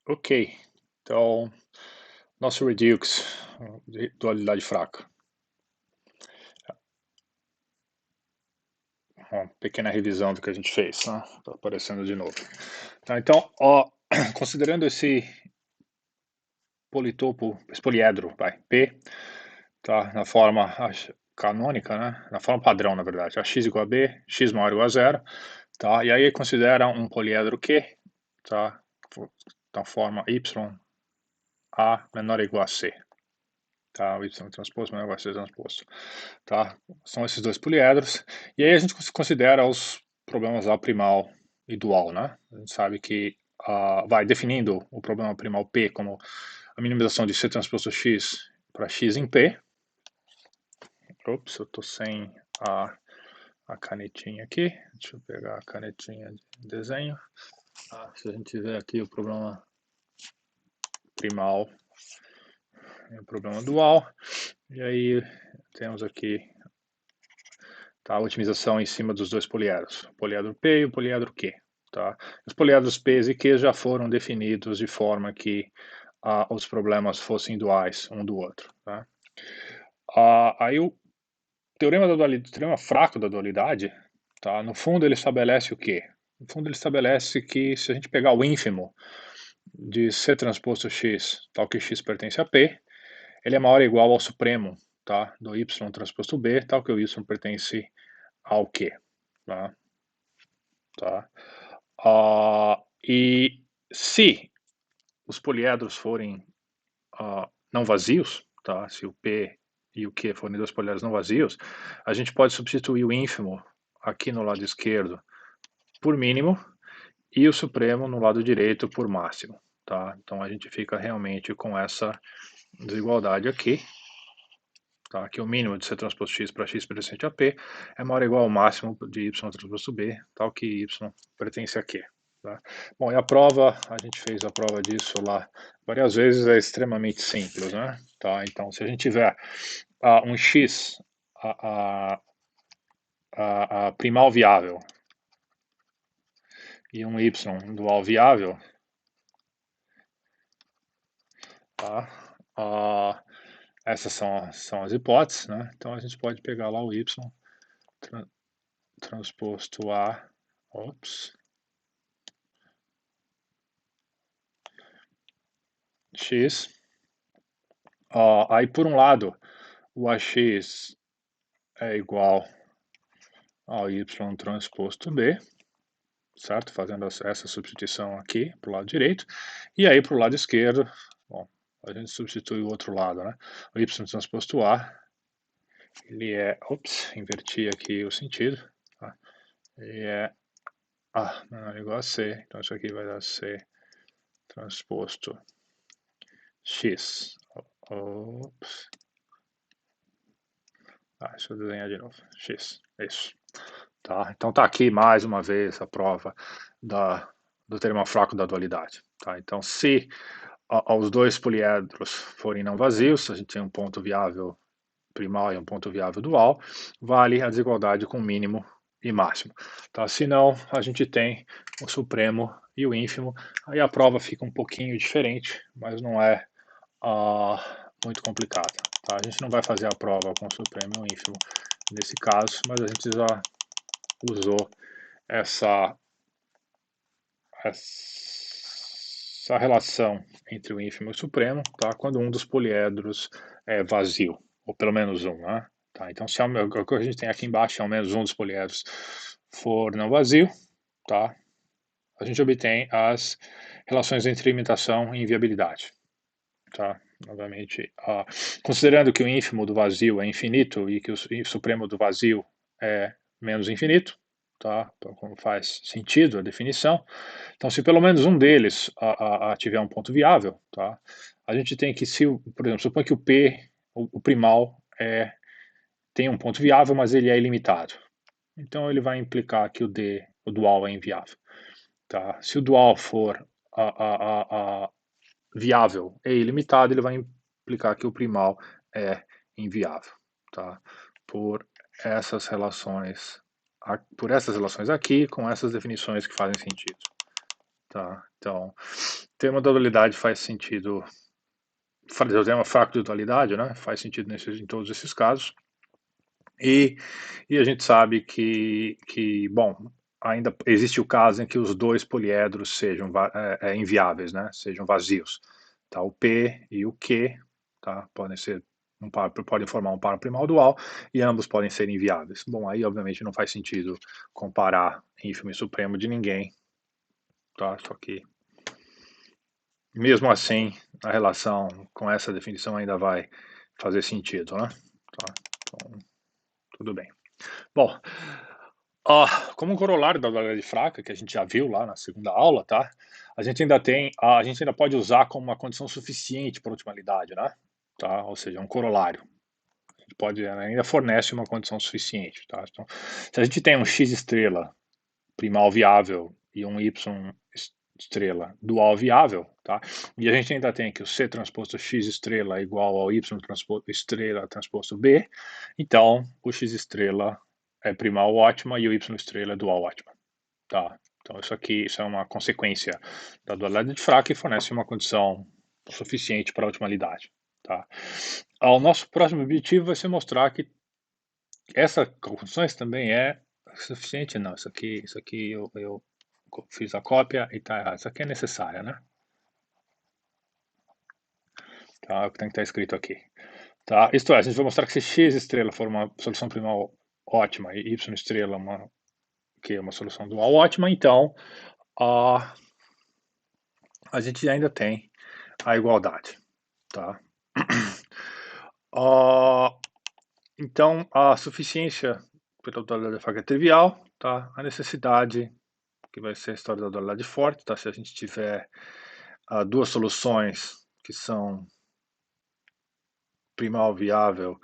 Ok, então, nosso Redux de dualidade fraca. Uma pequena revisão do que a gente fez, né? Tá aparecendo de novo. Tá, então, ó, considerando esse poliedro, P, tá, na forma canônica, né? Na forma padrão, na verdade, ax igual a b, x maior ou igual a zero, tá? E aí considera um poliedro Q, tá? Da forma y a menor ou igual a c. Tá, o y transposto menor ou igual a c transposto. Tá? São esses dois poliedros. E aí a gente considera os problemas A primal e dual, né? A gente sabe que vai definindo o problema primal P como a minimização de C transposto X para X em P. Ops, eu estou sem a canetinha aqui. Deixa eu pegar a canetinha de desenho. Se a gente ver aqui o problema primal e o problema dual. E aí temos aqui a otimização em cima dos dois poliedros, o poliedro P e o poliedro Q. Tá? Os poliedros P e Q já foram definidos de forma que os problemas fossem duais um do outro. Tá? Aí o teorema da dualidade, o teorema fraco da dualidade, tá? No fundo ele estabelece o quê? No fundo ele estabelece que se a gente pegar o ínfimo de C transposto X, tal que X pertence a P, ele é maior ou igual ao supremo, tá? Do Y transposto B, tal que o Y pertence ao Q. Tá? Tá? E se os poliedros forem não vazios, tá? Se o P e o Q forem dois poliedros não vazios, a gente pode substituir o ínfimo aqui no lado esquerdo por mínimo e o supremo no lado direito por máximo. Tá? Então a gente fica realmente com essa desigualdade aqui, tá? Que o mínimo de C transposto X para X pertencente a P é maior ou igual ao máximo de Y transposto B, tal que Y pertence a Q. Tá? Bom, e a prova, a gente fez a prova disso lá várias vezes, é extremamente simples, né? Tá? Então, se a gente tiver um X primal viável e um Y dual viável, tá? Essas são as hipóteses, né? Então a gente pode pegar lá o Y transposto a X. Aí por um lado, o AX é igual ao Y transposto B, certo? Fazendo essa substituição aqui para o lado direito. E aí para o lado esquerdo, bom, a gente substitui o outro lado, né? O Y transposto A, ele é, inverti aqui o sentido, tá? Ele é A menor ou igual a C, então isso aqui vai dar C transposto X. Deixa eu desenhar de novo. X, isso. Tá? Então tá aqui mais uma vez a prova do teorema fraco da dualidade. Tá? Então se os dois poliedros forem não vazios, a gente tem um ponto viável primal e um ponto viável dual, vale a desigualdade com mínimo e máximo. Tá? Se não, a gente tem o supremo e o ínfimo, aí a prova fica um pouquinho diferente, mas não é muito complicada. Tá? A gente não vai fazer a prova com o supremo e o ínfimo nesse caso, mas a gente já usou essa relação entre o ínfimo e o supremo, tá? Quando um dos poliedros é vazio, ou pelo menos um, né? Tá? Então, se o que a gente tem aqui embaixo, ao menos um dos poliedros for não vazio, tá? A gente obtém as relações entre imitação e inviabilidade. Tá? Novamente, considerando que o ínfimo do vazio é infinito e que o supremo do vazio é menos infinito, tá? Então, como faz sentido a definição. Então, se pelo menos um deles tiver um ponto viável, tá? A gente tem que, por exemplo, supõe que o P, o primal, tem um ponto viável, mas ele é ilimitado. Então, ele vai implicar que o D, o dual, é inviável. Tá? Se o dual for viável e ilimitado, ele vai implicar que o primal é inviável. Tá? Por essas relações aqui, com essas definições que fazem sentido. Tá? Então, Termo da dualidade faz sentido, o termo fraco de dualidade, né? Faz sentido em todos esses casos. E, e a gente sabe bom, ainda existe o caso em que os dois poliedros sejam inviáveis, né? Sejam vazios. Tá? O P e o Q, tá? Podem formar um par primal dual e ambos podem ser inviáveis. Bom, aí obviamente não faz sentido comparar ínfimo e supremo de ninguém, tá? Só que mesmo assim, a relação com essa definição ainda vai fazer sentido, né? Tá? Então, tudo bem. Bom, como um corolário da dualidade fraca, que a gente já viu lá na segunda aula, tá? A gente ainda pode usar como uma condição suficiente para a otimalidade, né? Tá? Ou seja, um corolário. A gente ainda fornece uma condição suficiente, tá? Então, se a gente tem um x estrela primal viável e um y estrela dual viável, tá? E a gente ainda tem que o C transposto X estrela é igual ao Y transposto estrela transposto B, então o X estrela é primal ótima e o Y estrela é dual ótima, tá? Então isso é uma consequência da dualidade fraca e fornece uma condição suficiente para a otimalidade, tá? O nosso próximo objetivo vai ser mostrar que essa condições também é suficiente, não, isso aqui eu fiz a cópia e tá errado. Isso aqui é necessária, né? Tá, é o que tem que estar escrito aqui. Tá? Isto é, a gente vai mostrar que se x estrela for uma solução primal ótima e y estrela que é uma solução dual ótima, então a gente ainda tem a igualdade. Tá? Então, a suficiência pela dualidade fraca é trivial, tá? A necessidade, que vai ser a história da dualidade forte, tá? Se a gente tiver duas soluções que são primal viável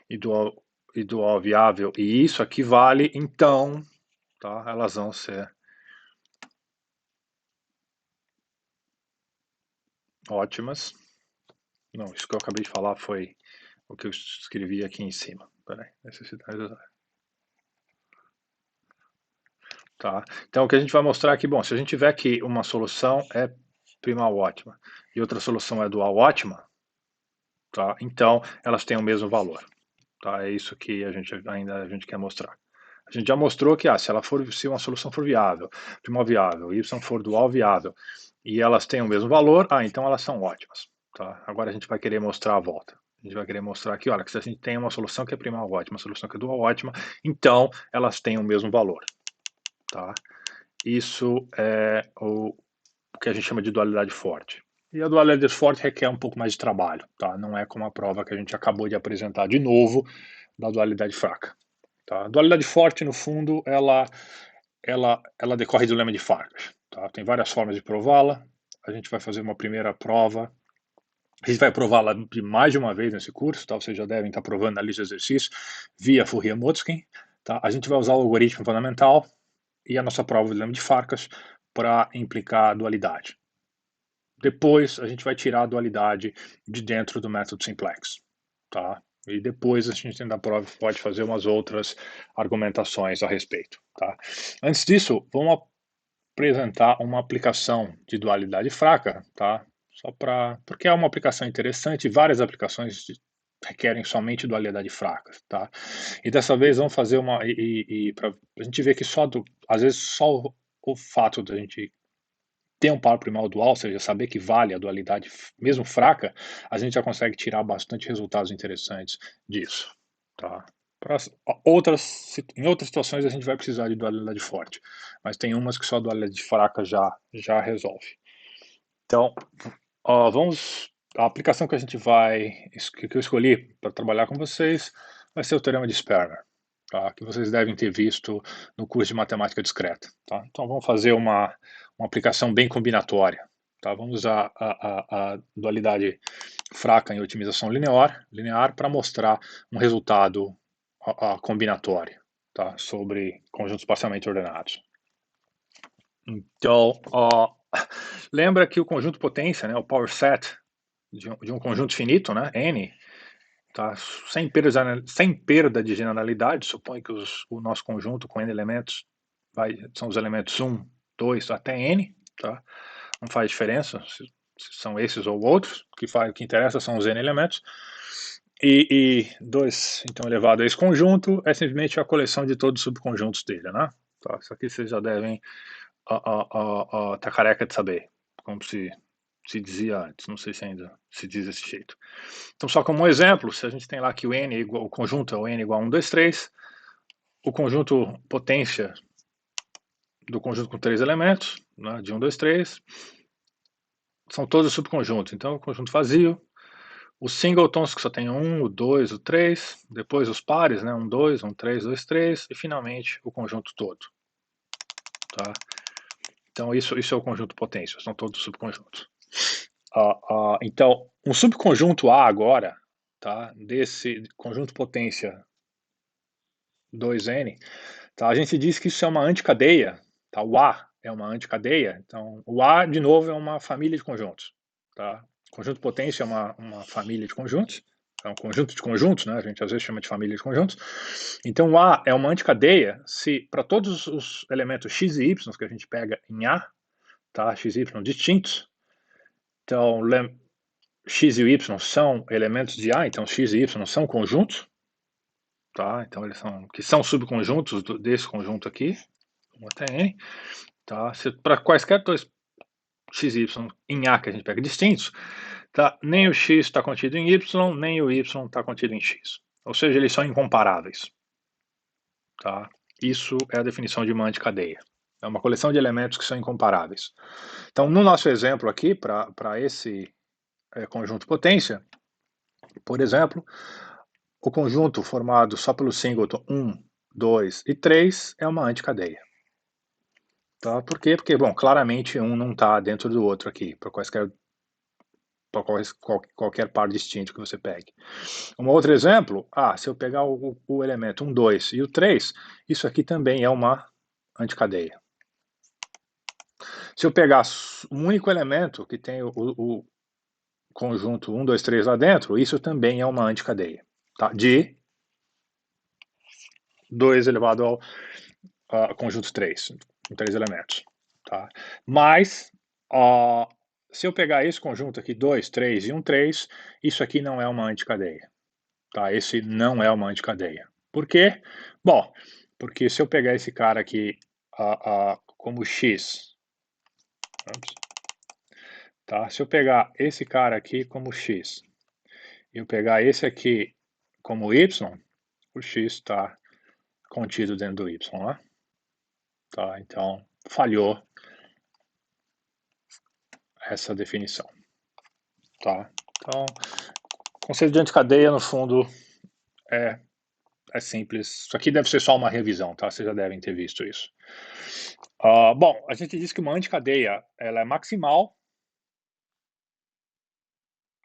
e dual viável, e isso aqui vale, então, tá? Elas vão ser ótimas. Não, isso que eu acabei de falar foi o que eu escrevi aqui em cima. Peraí, necessidade. Tá? Então, o que a gente vai mostrar aqui, bom, se a gente tiver que uma solução é primal ótima e outra solução é dual ótima, tá? Então, elas têm o mesmo valor. Tá? É isso que a gente quer mostrar. A gente já mostrou que se uma solução for viável, primal viável, y for dual viável, e elas têm o mesmo valor, então elas são ótimas. Tá? Agora a gente vai querer mostrar a volta. A gente vai querer mostrar aqui, olha, que se a gente tem uma solução que é primal ótima, uma solução que é dual ótima, então elas têm o mesmo valor. Tá? Isso é o que a gente chama de dualidade forte. E a dualidade forte requer um pouco mais de trabalho, tá? Não é como a prova que a gente acabou de apresentar de novo da dualidade fraca. Tá? A dualidade forte, no fundo, ela decorre do lema de Farkas. Tá? Tem várias formas de prová-la. A gente vai fazer uma primeira prova. A gente vai prová-la de mais de uma vez nesse curso, tá? Vocês já devem estar provando na lista de exercícios via Fourier-Motzkin. Tá? A gente vai usar o algoritmo fundamental e a nossa prova do lema de Farkas para implicar a dualidade. Depois a gente vai tirar a dualidade de dentro do método simplex, tá? E depois a gente ainda pode fazer umas outras argumentações a respeito, tá? Antes disso, vamos apresentar uma aplicação de dualidade fraca, tá? Porque é uma aplicação interessante, várias aplicações requerem somente dualidade fraca, tá? E dessa vez vamos fazer para a gente ver que às vezes só o fato da gente ter um par primal dual, ou seja, saber que vale a dualidade mesmo fraca, a gente já consegue tirar bastante resultados interessantes disso, tá? Em outras situações a gente vai precisar de dualidade forte, mas tem umas que só a dualidade fraca já resolve. Então, a aplicação que que eu escolhi para trabalhar com vocês vai ser o teorema de Sperner, tá? Que vocês devem ter visto no curso de matemática discreta, tá? Então vamos fazer uma aplicação bem combinatória, tá? Vamos usar a dualidade fraca em otimização linear para mostrar um resultado combinatório, tá? Sobre conjuntos parcialmente ordenados. Então, lembra que o conjunto potência, né, o power set de um conjunto finito, né, N, tá, sem perda de generalidade, supõe que o nosso conjunto com N elementos são os elementos 1, 2 até N, tá? não faz diferença se são esses ou outros, o que interessa são os n elementos. E 2, então, elevado a esse conjunto é simplesmente a coleção de todos os subconjuntos dele, né? Tá, isso aqui vocês já devem tá careca de saber, como se dizia antes, não sei se ainda se diz desse jeito. Então, só como um exemplo, se a gente tem lá que o conjunto é o n igual a 1, 2, 3, o conjunto potência do conjunto com 3 elementos, né, de 1, 2, 3, são todos subconjuntos. Então, o conjunto vazio, os singletons, que só tem 1, o 2, o 3, depois os pares, né, 1, 2, 1, 3, 2, 3, e finalmente o conjunto todo. Tá? Então, isso é o conjunto potência, são todos subconjuntos. Então, um subconjunto A agora, tá, desse conjunto potência 2n, tá, a gente diz que isso é uma anticadeia, tá, o A é uma anticadeia, então o A, de novo, é uma família de conjuntos. Tá? Conjunto potência é uma família de conjuntos, é um conjunto de conjuntos, né, a gente às vezes chama de família de conjuntos. Então o A é uma anticadeia se para todos os elementos x e y que a gente pega em A, tá, x e y distintos, então x e y são elementos de A, então x e y são conjuntos, tá? Então eles são subconjuntos desse conjunto aqui, até n, tá? Para quaisquer dois x e y em A que a gente pega distintos, tá? Nem o x está contido em y, nem o y está contido em x. Ou seja, eles são incomparáveis, tá? Isso é a definição de uma anticadeia. É uma coleção de elementos que são incomparáveis. Então, no nosso exemplo aqui, para esse conjunto potência, por exemplo, o conjunto formado só pelo singleton 1, 2 e 3 é uma anticadeia. Tá? Por quê? Porque, bom, claramente um não está dentro do outro aqui, para qualquer par distinto que você pegue. Um outro exemplo, se eu pegar o elemento 1, 2 e o 3, isso aqui também é uma anticadeia. Se eu pegar um único elemento que tem o conjunto 1, 2, 3 lá dentro, isso também é uma anticadeia. Tá? De 2 elevado ao conjunto 3, com 3 elementos. Tá? Mas, se eu pegar esse conjunto aqui, 2, 3 e 1, 3, isso aqui não é uma anticadeia. Tá? Esse não é uma anticadeia. Por quê? Bom, porque se eu pegar esse cara aqui como x, tá? Se eu pegar esse cara aqui como x, e eu pegar esse aqui como y, o x está contido dentro do y, né? Tá? Então, falhou essa definição. Tá? Então, conceito de anticadeia, no fundo, é simples. Isso aqui deve ser só uma revisão, tá? Vocês já devem ter visto isso. Bom, a gente diz que uma anticadeia ela é maximal,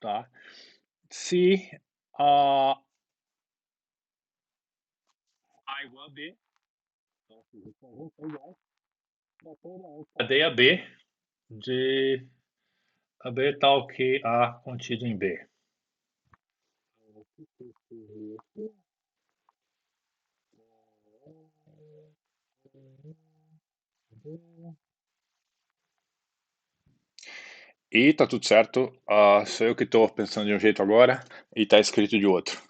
tá? Se A igual a B, então, o conjunto é igual para toda a anticadeia B de a B tal que A contido em B. E tá tudo certo, sou eu que estou pensando de um jeito agora e tá escrito de outro.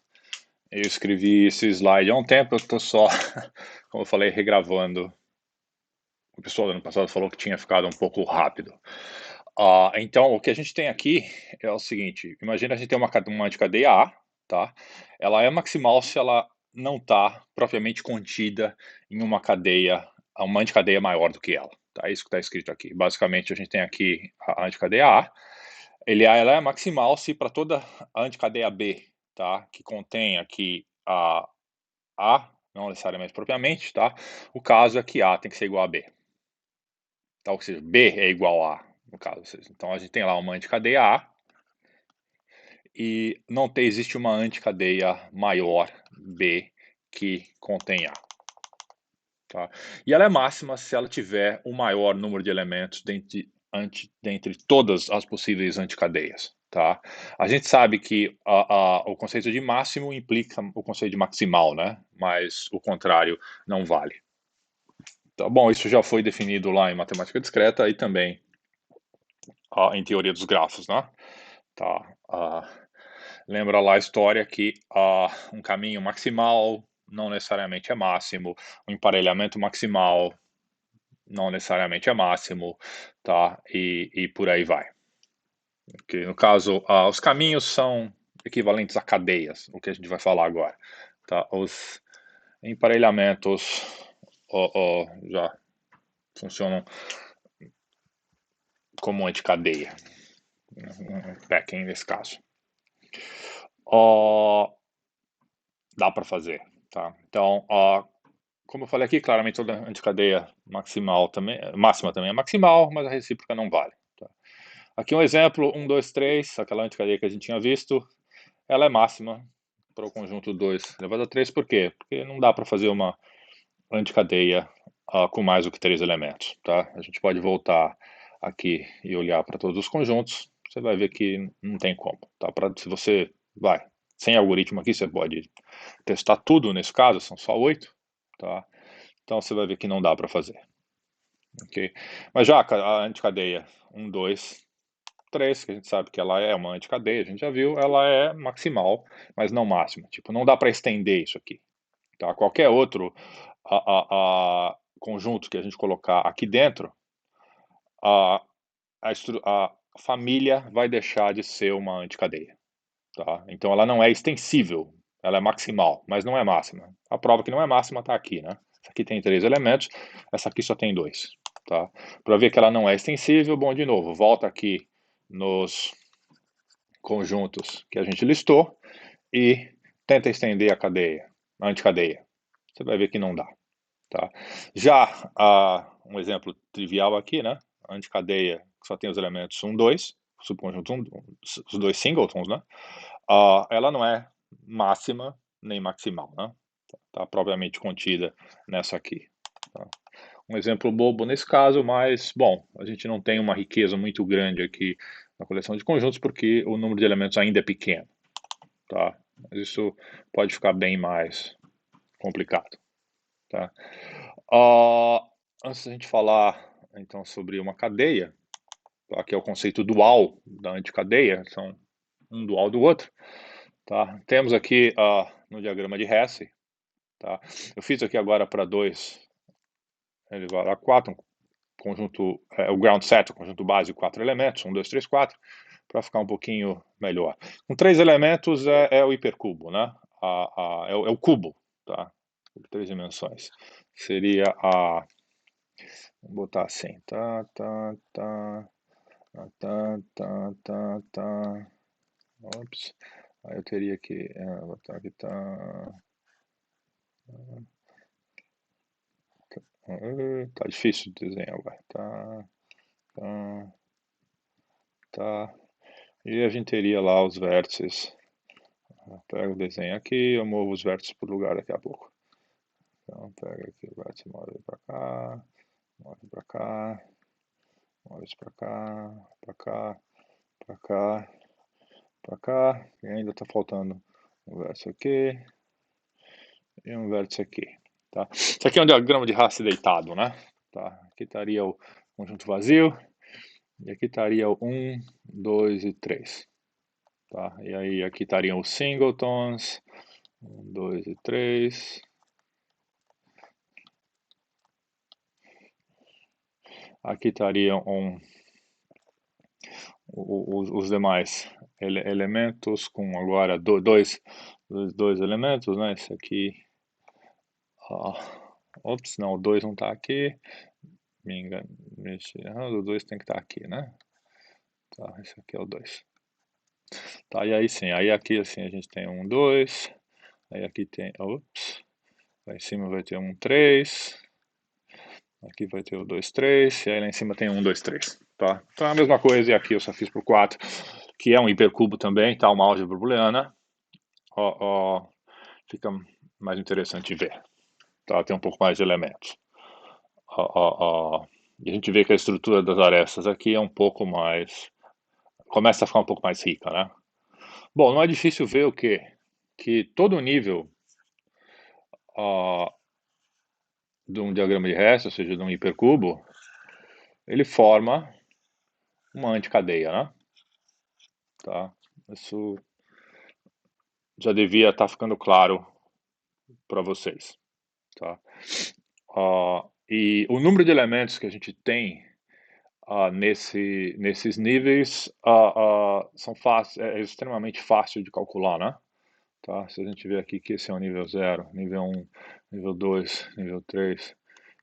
Eu escrevi esse slide há um tempo, eu estou só, como eu falei, regravando. O pessoal do ano passado falou que tinha ficado um pouco rápido. Então, o que a gente tem aqui é o seguinte, imagina a gente tem uma anticadeia A, tá? Ela é maximal se ela não está propriamente contida em uma anticadeia maior do que ela. Tá? É isso que está escrito aqui. Basicamente, a gente tem aqui a anticadeia A. Ela é maximal se para toda a anticadeia B, tá? Que contém aqui a não necessariamente propriamente, tá? O caso é que A tem que ser igual a B. Tá? Ou seja, B é igual a no caso. Então, a gente tem lá uma anticadeia A e não existe uma anticadeia maior B que contém A. Tá? E ela é máxima se ela tiver o maior número de elementos dentre todas as possíveis anticadeias. Tá? A gente sabe que o conceito de máximo implica o conceito de maximal, né? Mas o contrário não vale. Tá bom, isso já foi definido lá em matemática discreta e também em teoria dos grafos, né? Tá? Lembra lá a história que um caminho maximal não necessariamente é máximo, um emparelhamento maximal não necessariamente é máximo, tá? E por aí vai. Okay? No caso, os caminhos são equivalentes a cadeias, o que a gente vai falar agora. Tá? Os emparelhamentos já funcionam como anticadeia, packing nesse caso. Dá para fazer, tá? Então, como eu falei aqui, claramente toda anticadeia maximal também, máxima também é maximal, mas a recíproca não vale. Tá? Aqui um exemplo, 1, 2, 3, aquela anticadeia que a gente tinha visto, ela é máxima para o conjunto 2 elevado a 3, por quê? Porque não dá para fazer uma anticadeia com mais do que 3 elementos, tá? A gente pode voltar aqui e olhar para todos os conjuntos, você vai ver que não tem como, tá? Se você vai, sem algoritmo aqui, você pode testar tudo nesse caso, são só 8, tá? Então você vai ver que não dá para fazer, ok? Mas já a anticadeia 1, 2, 3, que a gente sabe que ela é uma anticadeia, a gente já viu, ela é maximal, mas não máxima. Tipo, não dá para estender isso aqui, tá? Qualquer outro conjunto que a gente colocar aqui dentro, a família vai deixar de ser uma anticadeia, tá? Então ela não é extensível, ela é maximal, mas não é máxima. A prova que não é máxima está aqui, né? Essa aqui tem 3 elementos, essa aqui só tem 2, tá? Para ver que ela não é extensível, bom, de novo, volta aqui nos conjuntos que a gente listou e tenta estender a cadeia, a anticadeia. Você vai ver que não dá, tá? Já um exemplo trivial aqui, né? A anticadeia que só tem os elementos 1, 2, subconjunto 1, os dois singletons, né? Ela não é máxima nem maximal, né? Tá propriamente contida nessa aqui. Tá? Um exemplo bobo nesse caso, mas, bom, a gente não tem uma riqueza muito grande aqui na coleção de conjuntos porque o número de elementos ainda é pequeno, tá? Mas isso pode ficar bem mais complicado, tá? Antes da gente falar, então, sobre uma cadeia, tá? Que é o conceito dual da anticadeia, são um dual do outro, tá? Temos aqui no diagrama de Hess, tá? Eu fiz aqui agora para 2 elevado a 4, conjunto, o ground set, o conjunto base, 4 elementos, 1, 2, 3, 4, para ficar um pouquinho melhor. Com 3 elementos é o hipercubo, né? É o cubo, tá? 3 dimensões. Seria vou botar assim, tá, tá, tá, tá, tá, tá, tá, ops, aí eu teria que botar aqui, tá difícil de desenhar agora, tá, tá, e a gente teria lá os vértices, pego o desenho aqui, eu movo os vértices por lugar daqui a pouco, então pega aqui o vértice, move pra cá, move pra cá, move isso pra cá, pra cá, pra cá, pra cá, e ainda tá faltando um vértice aqui, e um vértice aqui, tá? Isso aqui é um diagrama de Hasse deitado, né? Tá? Aqui estaria o conjunto vazio, e aqui estaria o 1, 2 e 3, tá? E aí aqui estariam os singletons, 1, 2 e 3. Aqui estariam os demais elementos com agora dois elementos, né? Esse aqui, ops, não, o 2 não está aqui, me engano, o 2 tem que estar aqui, né? Tá, esse aqui é o 2. Tá, e aí sim, aí aqui assim a gente tem 1, 2, aí aqui tem, ops, lá em cima vai ter 1, 3, aqui vai ter o 2, 3, e aí lá em cima tem 1, 2, 3, tá? Então é a mesma coisa, e aqui eu só fiz por 4, que é um hipercubo também, tá? Uma álgebra booleana, fica mais interessante de ver, tá? Tem um pouco mais de elementos. E a gente vê que a estrutura das arestas aqui é um pouco mais, começa a ficar um pouco mais rica, né? Bom, não é difícil ver o quê? Que todo nível de um diagrama de Hess, ou seja, de um hipercubo, ele forma uma anticadeia, né? Tá? Isso já devia estar ficando claro para vocês, tá? E o número de elementos que a gente tem nesses níveis é extremamente fácil de calcular, né? Tá? Se a gente ver aqui que esse é o nível 0, nível 1, nível 2, nível 3,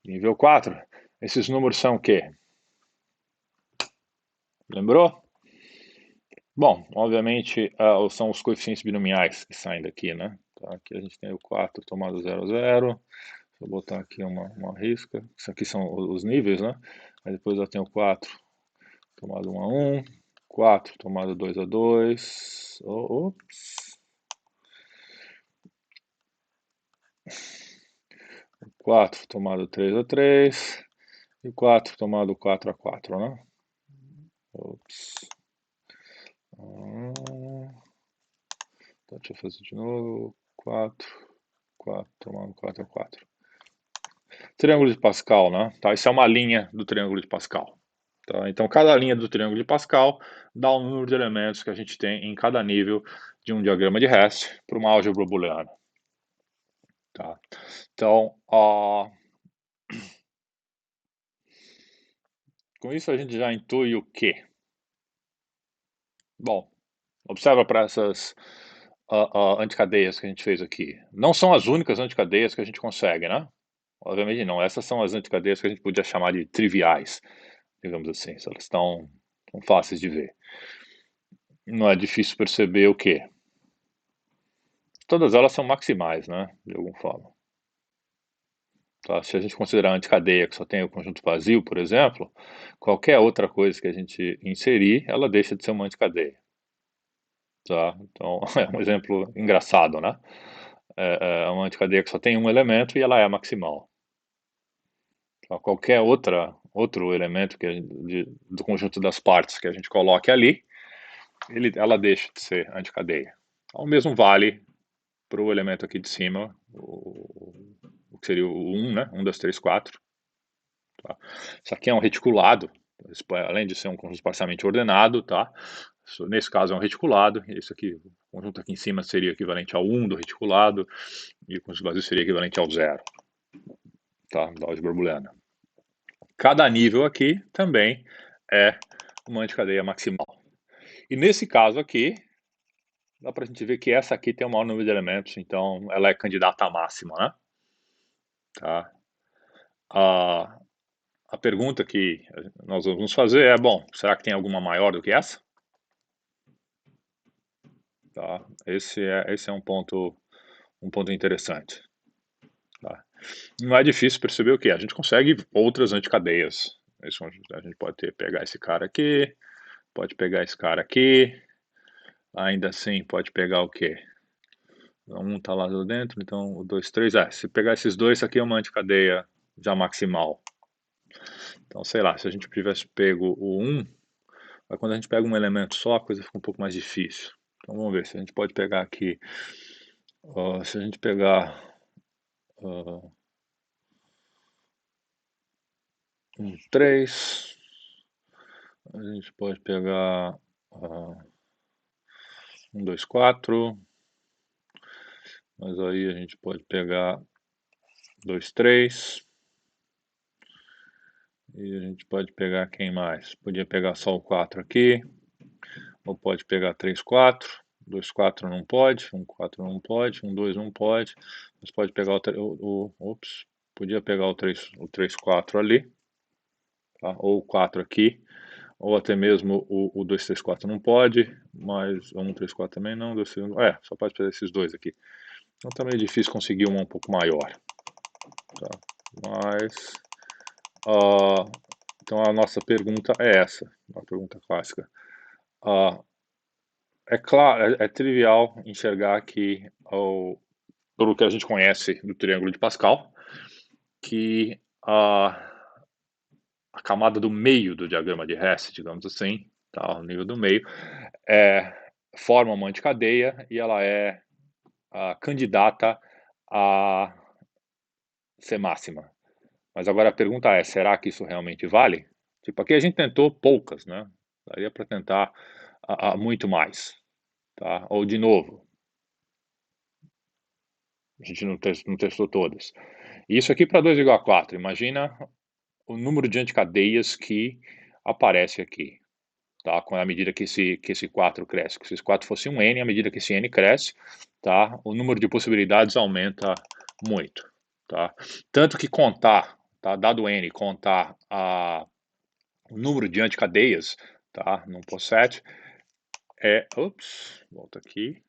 nível 4, esses números são o quê? Lembrou? Bom, obviamente são os coeficientes binomiais que saem daqui, né? Tá? Aqui a gente tem o 4 tomado 0, 0. Vou botar aqui uma risca. Isso aqui são os níveis, né? Aí depois eu tenho 4 tomado 1 a 1, 4 tomado 2 a 2. Ops. 4 tomado 3 a 3. E 4 tomado 4 a 4, né? Ops. Deixa eu fazer de novo. 4, 4 tomado 4 a 4. Triângulo de Pascal, né? Tá, isso é uma linha do triângulo de Pascal. Tá? Então, cada linha do triângulo de Pascal dá o número de elementos que a gente tem em cada nível de um diagrama de Hess para uma álgebra booleana. Tá? Então, com isso a gente já intui o quê? Bom, observa para essas anticadeias que a gente fez aqui. Não são as únicas anticadeias que a gente consegue, né? Obviamente não. Essas são as anticadeias que a gente podia chamar de triviais, digamos assim. Elas estão fáceis de ver. Não é difícil perceber o quê? Todas elas são maximais, né? De alguma forma. Tá? Se a gente considerar a anticadeia que só tem o conjunto vazio, por exemplo, qualquer outra coisa que a gente inserir, ela deixa de ser uma anticadeia. Tá? Então, é um exemplo engraçado, né? É uma anticadeia que só tem um elemento e ela é maximal. Então, qualquer outro elemento do conjunto das partes que a gente coloque ali, ela deixa de ser anticadeia. O mesmo vale para o elemento aqui de cima, o que seria o 1, né? 1, 2, 3, 4. Tá? Isso aqui é um reticulado, além de ser um conjunto parcialmente ordenado, tá? Nesse caso é um reticulado, isso aqui, o conjunto aqui em cima seria equivalente ao 1 do reticulado, e o conjunto vazio seria equivalente ao 0, tá? Da álgebra booleana. Cada nível aqui também é uma anticadeia maximal. E nesse caso aqui, dá para a gente ver que essa aqui tem o maior número de elementos, então ela é candidata à máxima, né? Tá? A pergunta que nós vamos fazer é, bom, será que tem alguma maior do que essa? Tá? Esse é um ponto interessante. Tá? Não é difícil perceber o que? A gente consegue outras anticadeias. Isso, a gente pode pegar esse cara aqui, pode pegar esse cara aqui, ainda assim pode pegar o quê? Um está lá dentro, então o 2, 3, se pegar esses dois, isso aqui é uma anticadeia já maximal. Então, sei lá, se a gente tivesse pego o 1, quando a gente pega um elemento só, a coisa fica um pouco mais difícil. Então vamos ver se a gente pode pegar aqui. Se a gente pegar um 3, a gente pode pegar 1, 2, 4, mas aí a gente pode pegar 2, 3, e a gente pode pegar quem mais? Podia pegar só o 4 aqui, ou pode pegar 3, 4, 2, 4 não pode, 1, 4 não pode, 1, 2 não pode, mas pode pegar ops, podia pegar o 3, 4 ali, tá? Ou o 4 aqui, ou até mesmo o 2, 3, 4 não pode, mas o 1, 3, 4 também não, 2, 3, só pode fazer esses dois aqui. Então tá meio difícil conseguir uma um pouco maior, tá? Mas, então a nossa pergunta é essa, uma pergunta clássica. É claro, é trivial enxergar que, pelo que a gente conhece do triângulo de Pascal, que a camada do meio do diagrama de Hess, digamos assim, tá, o nível do meio, forma uma anticadeia e ela é candidata a ser máxima. Mas agora a pergunta é, será que isso realmente vale? Tipo, aqui a gente tentou poucas, né? Daria para tentar muito mais, tá? Ou de novo, a gente não testou todas. Isso aqui para 2 igual a 4, imagina o número de anticadeias que aparece aqui, tá? À medida que esse 4 cresce. Se esse 4 fosse um n, à medida que esse n cresce, tá? O número de possibilidades aumenta muito, tá? Tanto que contar, tá? Dado n, contar o número de anticadeias, tá? Num POSET volta aqui,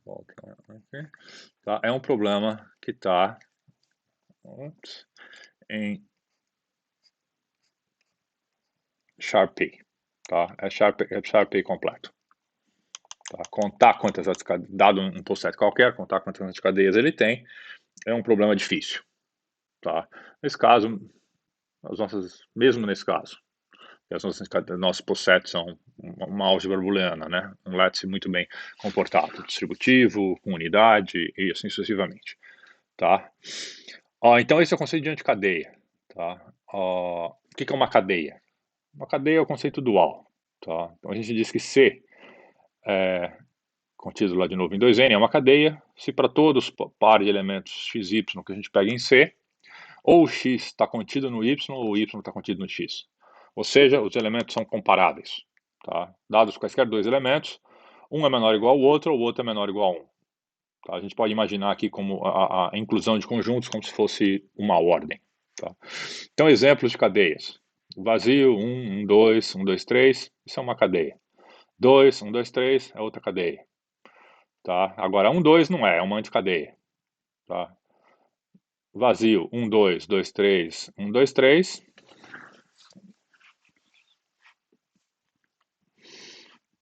volta aqui, tá? É um problema que está em Sharpie, tá? É Sharpie completo. Tá? Contar quantas anticadeias, dado um POSET qualquer, contar quantas anticadeias ele tem, é um problema difícil, tá? Nesse caso, mesmo nesse caso, as nossos POSETs são uma álgebra booleana, né? Um lattice muito bem comportado, distributivo, com unidade e assim sucessivamente, tá? Então esse é o conceito de anticadeia, tá? O que é uma cadeia? Uma cadeia é o conceito dual, tá? Então a gente diz que C, contido lá de novo em 2n, é uma cadeia se para todos pares de elementos x, y que a gente pega em C, ou o x está contido no y ou o y está contido no x. Ou seja, os elementos são comparáveis, tá? Dados quaisquer dois elementos, um é menor ou igual ao outro, ou o outro é menor ou igual a 1. Tá? A gente pode imaginar aqui como a inclusão de conjuntos como se fosse uma ordem. Tá? Então, exemplos de cadeias. Vazio, 1, 1, 2, 1, 2, 3, isso é uma cadeia. 2, 1, 2, 3 é outra cadeia. Tá? Agora, 1, 2 não é uma anticadeia. Tá? Vazio, 1, 2, 2, 3, 1, 2, 3.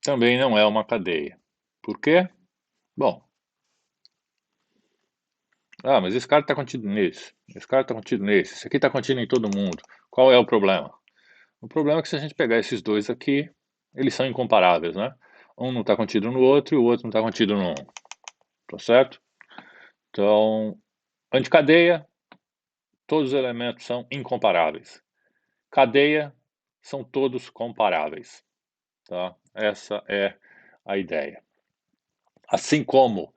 Também não é uma cadeia. Por quê? Bom, mas esse cara está contido nesse, esse cara está contido nesse, esse aqui está contido em todo mundo. Qual é o problema? O problema é que se a gente pegar esses dois aqui, eles são incomparáveis, né? Um não está contido no outro e o outro não está contido no um. Tá certo? Então, anticadeia, todos os elementos são incomparáveis. Cadeia, são todos comparáveis. Tá? Essa é a ideia. Assim como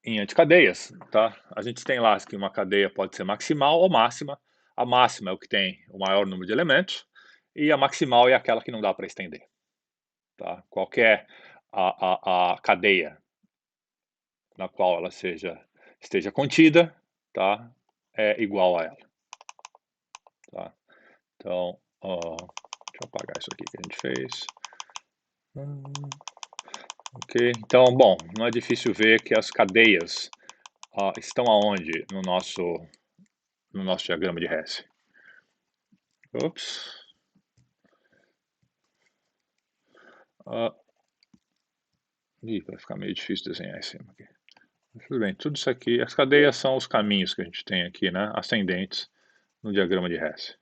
em anticadeias, tá? A gente tem lá que uma cadeia pode ser maximal ou máxima. A máxima é o que tem o maior número de elementos e a maximal é aquela que não dá para estender. Tá? Qualquer a cadeia na qual ela esteja contida, tá? É igual a ela. Tá? Então, deixa eu apagar isso aqui que a gente fez. Ok, então, bom, não é difícil ver que as cadeias estão aonde no nosso diagrama de Hess. Ops. Vai ficar meio difícil desenhar em cima aqui. Tudo bem, tudo isso aqui, as cadeias são os caminhos que a gente tem aqui, né? Ascendentes no diagrama de Hess.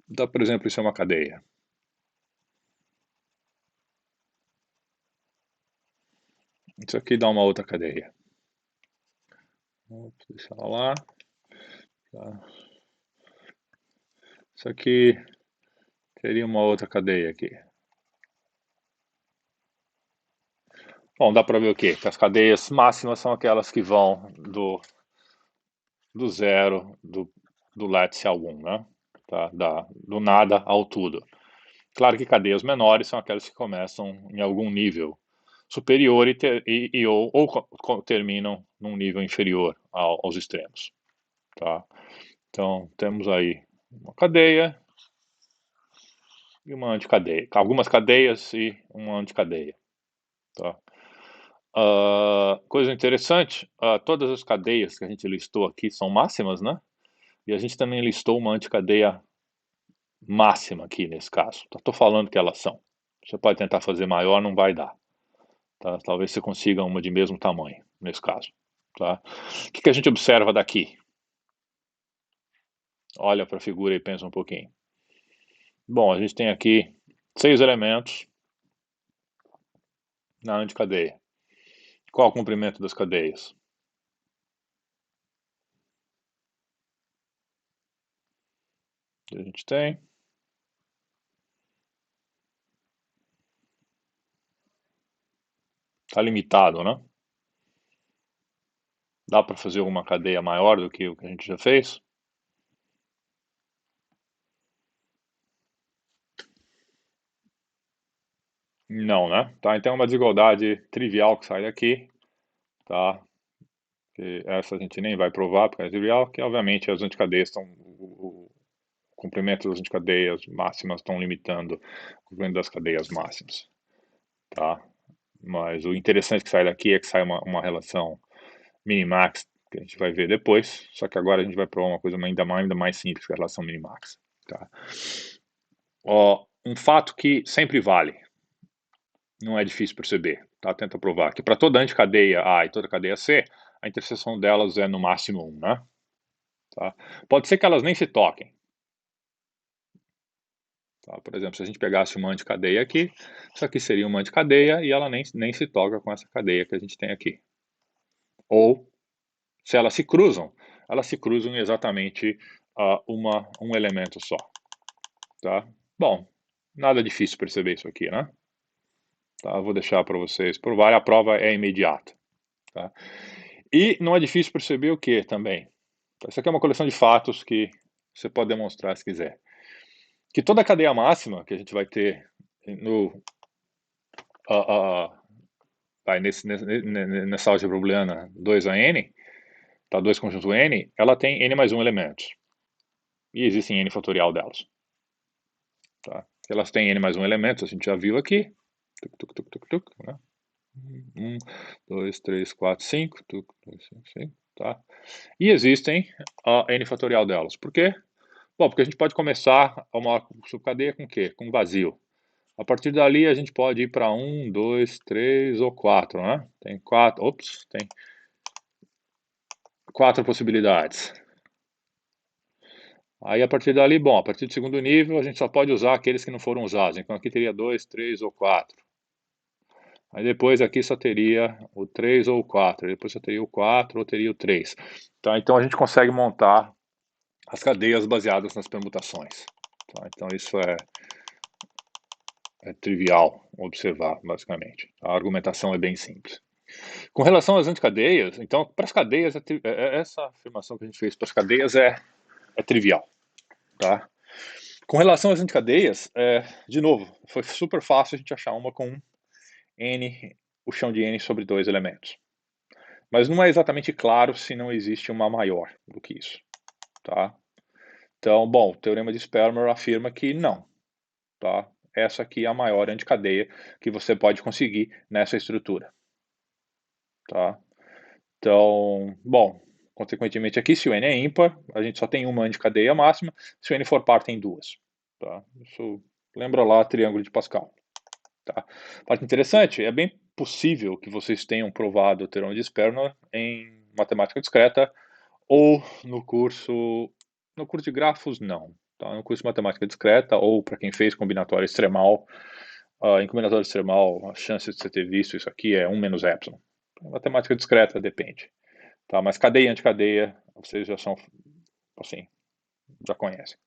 Então, por exemplo, isso é uma cadeia. Isso aqui dá uma outra cadeia. Vou deixar ela lá. Tá. Isso aqui seria uma outra cadeia aqui. Bom, dá para ver o quê? Que as cadeias máximas são aquelas que vão do zero, do lattice ao 1, né? Tá? Do nada ao tudo. Claro que cadeias menores são aquelas que começam em algum nível superior ou terminam num nível inferior aos extremos. Tá? Então, temos aí uma cadeia e uma anticadeia. Algumas cadeias e uma anticadeia. Tá? Coisa interessante, todas as cadeias que a gente listou aqui são máximas, né? E a gente também listou uma anticadeia máxima aqui nesse caso. Estou falando que elas são. Você pode tentar fazer maior, não vai dar. Tá? Talvez você consiga uma de mesmo tamanho, nesse caso. Tá? O que a gente observa daqui? Olha para a figura e pensa um pouquinho. Bom, a gente tem aqui 6 elementos na anticadeia. Qual o comprimento das cadeias? A gente tem Tá limitado, né? Dá para fazer uma cadeia maior do que o que a gente já fez? Não, né? Tá, então é uma desigualdade trivial que sai daqui, tá? Que essa a gente nem vai provar porque é trivial, que obviamente as anticadeias estão, o comprimento das anticadeias máximas estão limitando o comprimento das cadeias máximas, tá? Mas o interessante que sai daqui é que sai uma relação minimax, que a gente vai ver depois, só que agora a gente vai provar uma coisa ainda mais simples que a relação minimax, tá? Ó, um fato que sempre vale, não é difícil perceber, tá? Tenta provar que para toda anticadeia A e toda cadeia C, a interseção delas é no máximo 1, né? Tá? Pode ser que elas nem se toquem. Tá? Por exemplo, se a gente pegasse uma anticadeia aqui, isso aqui seria uma anticadeia e ela nem se toca com essa cadeia que a gente tem aqui. Ou, se elas se cruzam em exatamente um elemento só. Tá? Bom, nada difícil perceber isso aqui, né? Tá? Vou deixar para vocês provarem, a prova é imediata. Tá? E não é difícil perceber o que também. Isso aqui é uma coleção de fatos que você pode demonstrar se quiser. Que toda a cadeia máxima que a gente vai ter no, vai, nessa álgebra booleana 2 a n, tá, 2 conjunto n, ela tem n mais 1 elementos. E existem n fatorial delas. Tá? Elas têm n mais 1 elementos, a gente já viu aqui. Né? 1, 2, 3, 4, 5. 5, tá? E existem a n fatorial delas. Por quê? Bom, porque a gente pode começar uma subcadeia com o quê? Com vazio. A partir dali a gente pode ir para 1, 2, 3 ou 4, né? Tem 4, tem 4 possibilidades. Aí a partir dali, bom, a partir do segundo nível a gente só pode usar aqueles que não foram usados. Então aqui teria 2, 3 ou 4. Aí depois aqui só teria o 3 ou o 4. Depois só teria o 4 ou teria o 3. Tá? Então a gente consegue montar as cadeias baseadas nas permutações. Tá? Então isso é trivial observar, basicamente. A argumentação é bem simples. Com relação às anticadeias, então, para as cadeias, essa afirmação que a gente fez para as cadeias é trivial. Tá? Com relação às anticadeias, de novo, foi super fácil a gente achar uma com n, o chão de n sobre 2 elementos. Mas não é exatamente claro se não existe uma maior do que isso. Tá? Então, bom, o teorema de Spermer afirma que não. Tá? Essa aqui é a maior anticadeia que você pode conseguir nessa estrutura. Tá? Então, bom, consequentemente aqui, se o n é ímpar, a gente só tem uma anticadeia máxima, se o n for par, tem duas. Tá? Isso lembra lá o triângulo de Pascal. Tá? Parte interessante, é bem possível que vocês tenham provado o teorema de Sperner em matemática discreta ou no curso de grafos, não. Tá? No curso de matemática discreta ou para quem fez combinatória extremal, em combinatória extremal, a chance de você ter visto isso aqui é 1 menos epsilon. Matemática discreta depende. Tá? Mas cadeia e anticadeia, vocês já são, assim, já conhecem.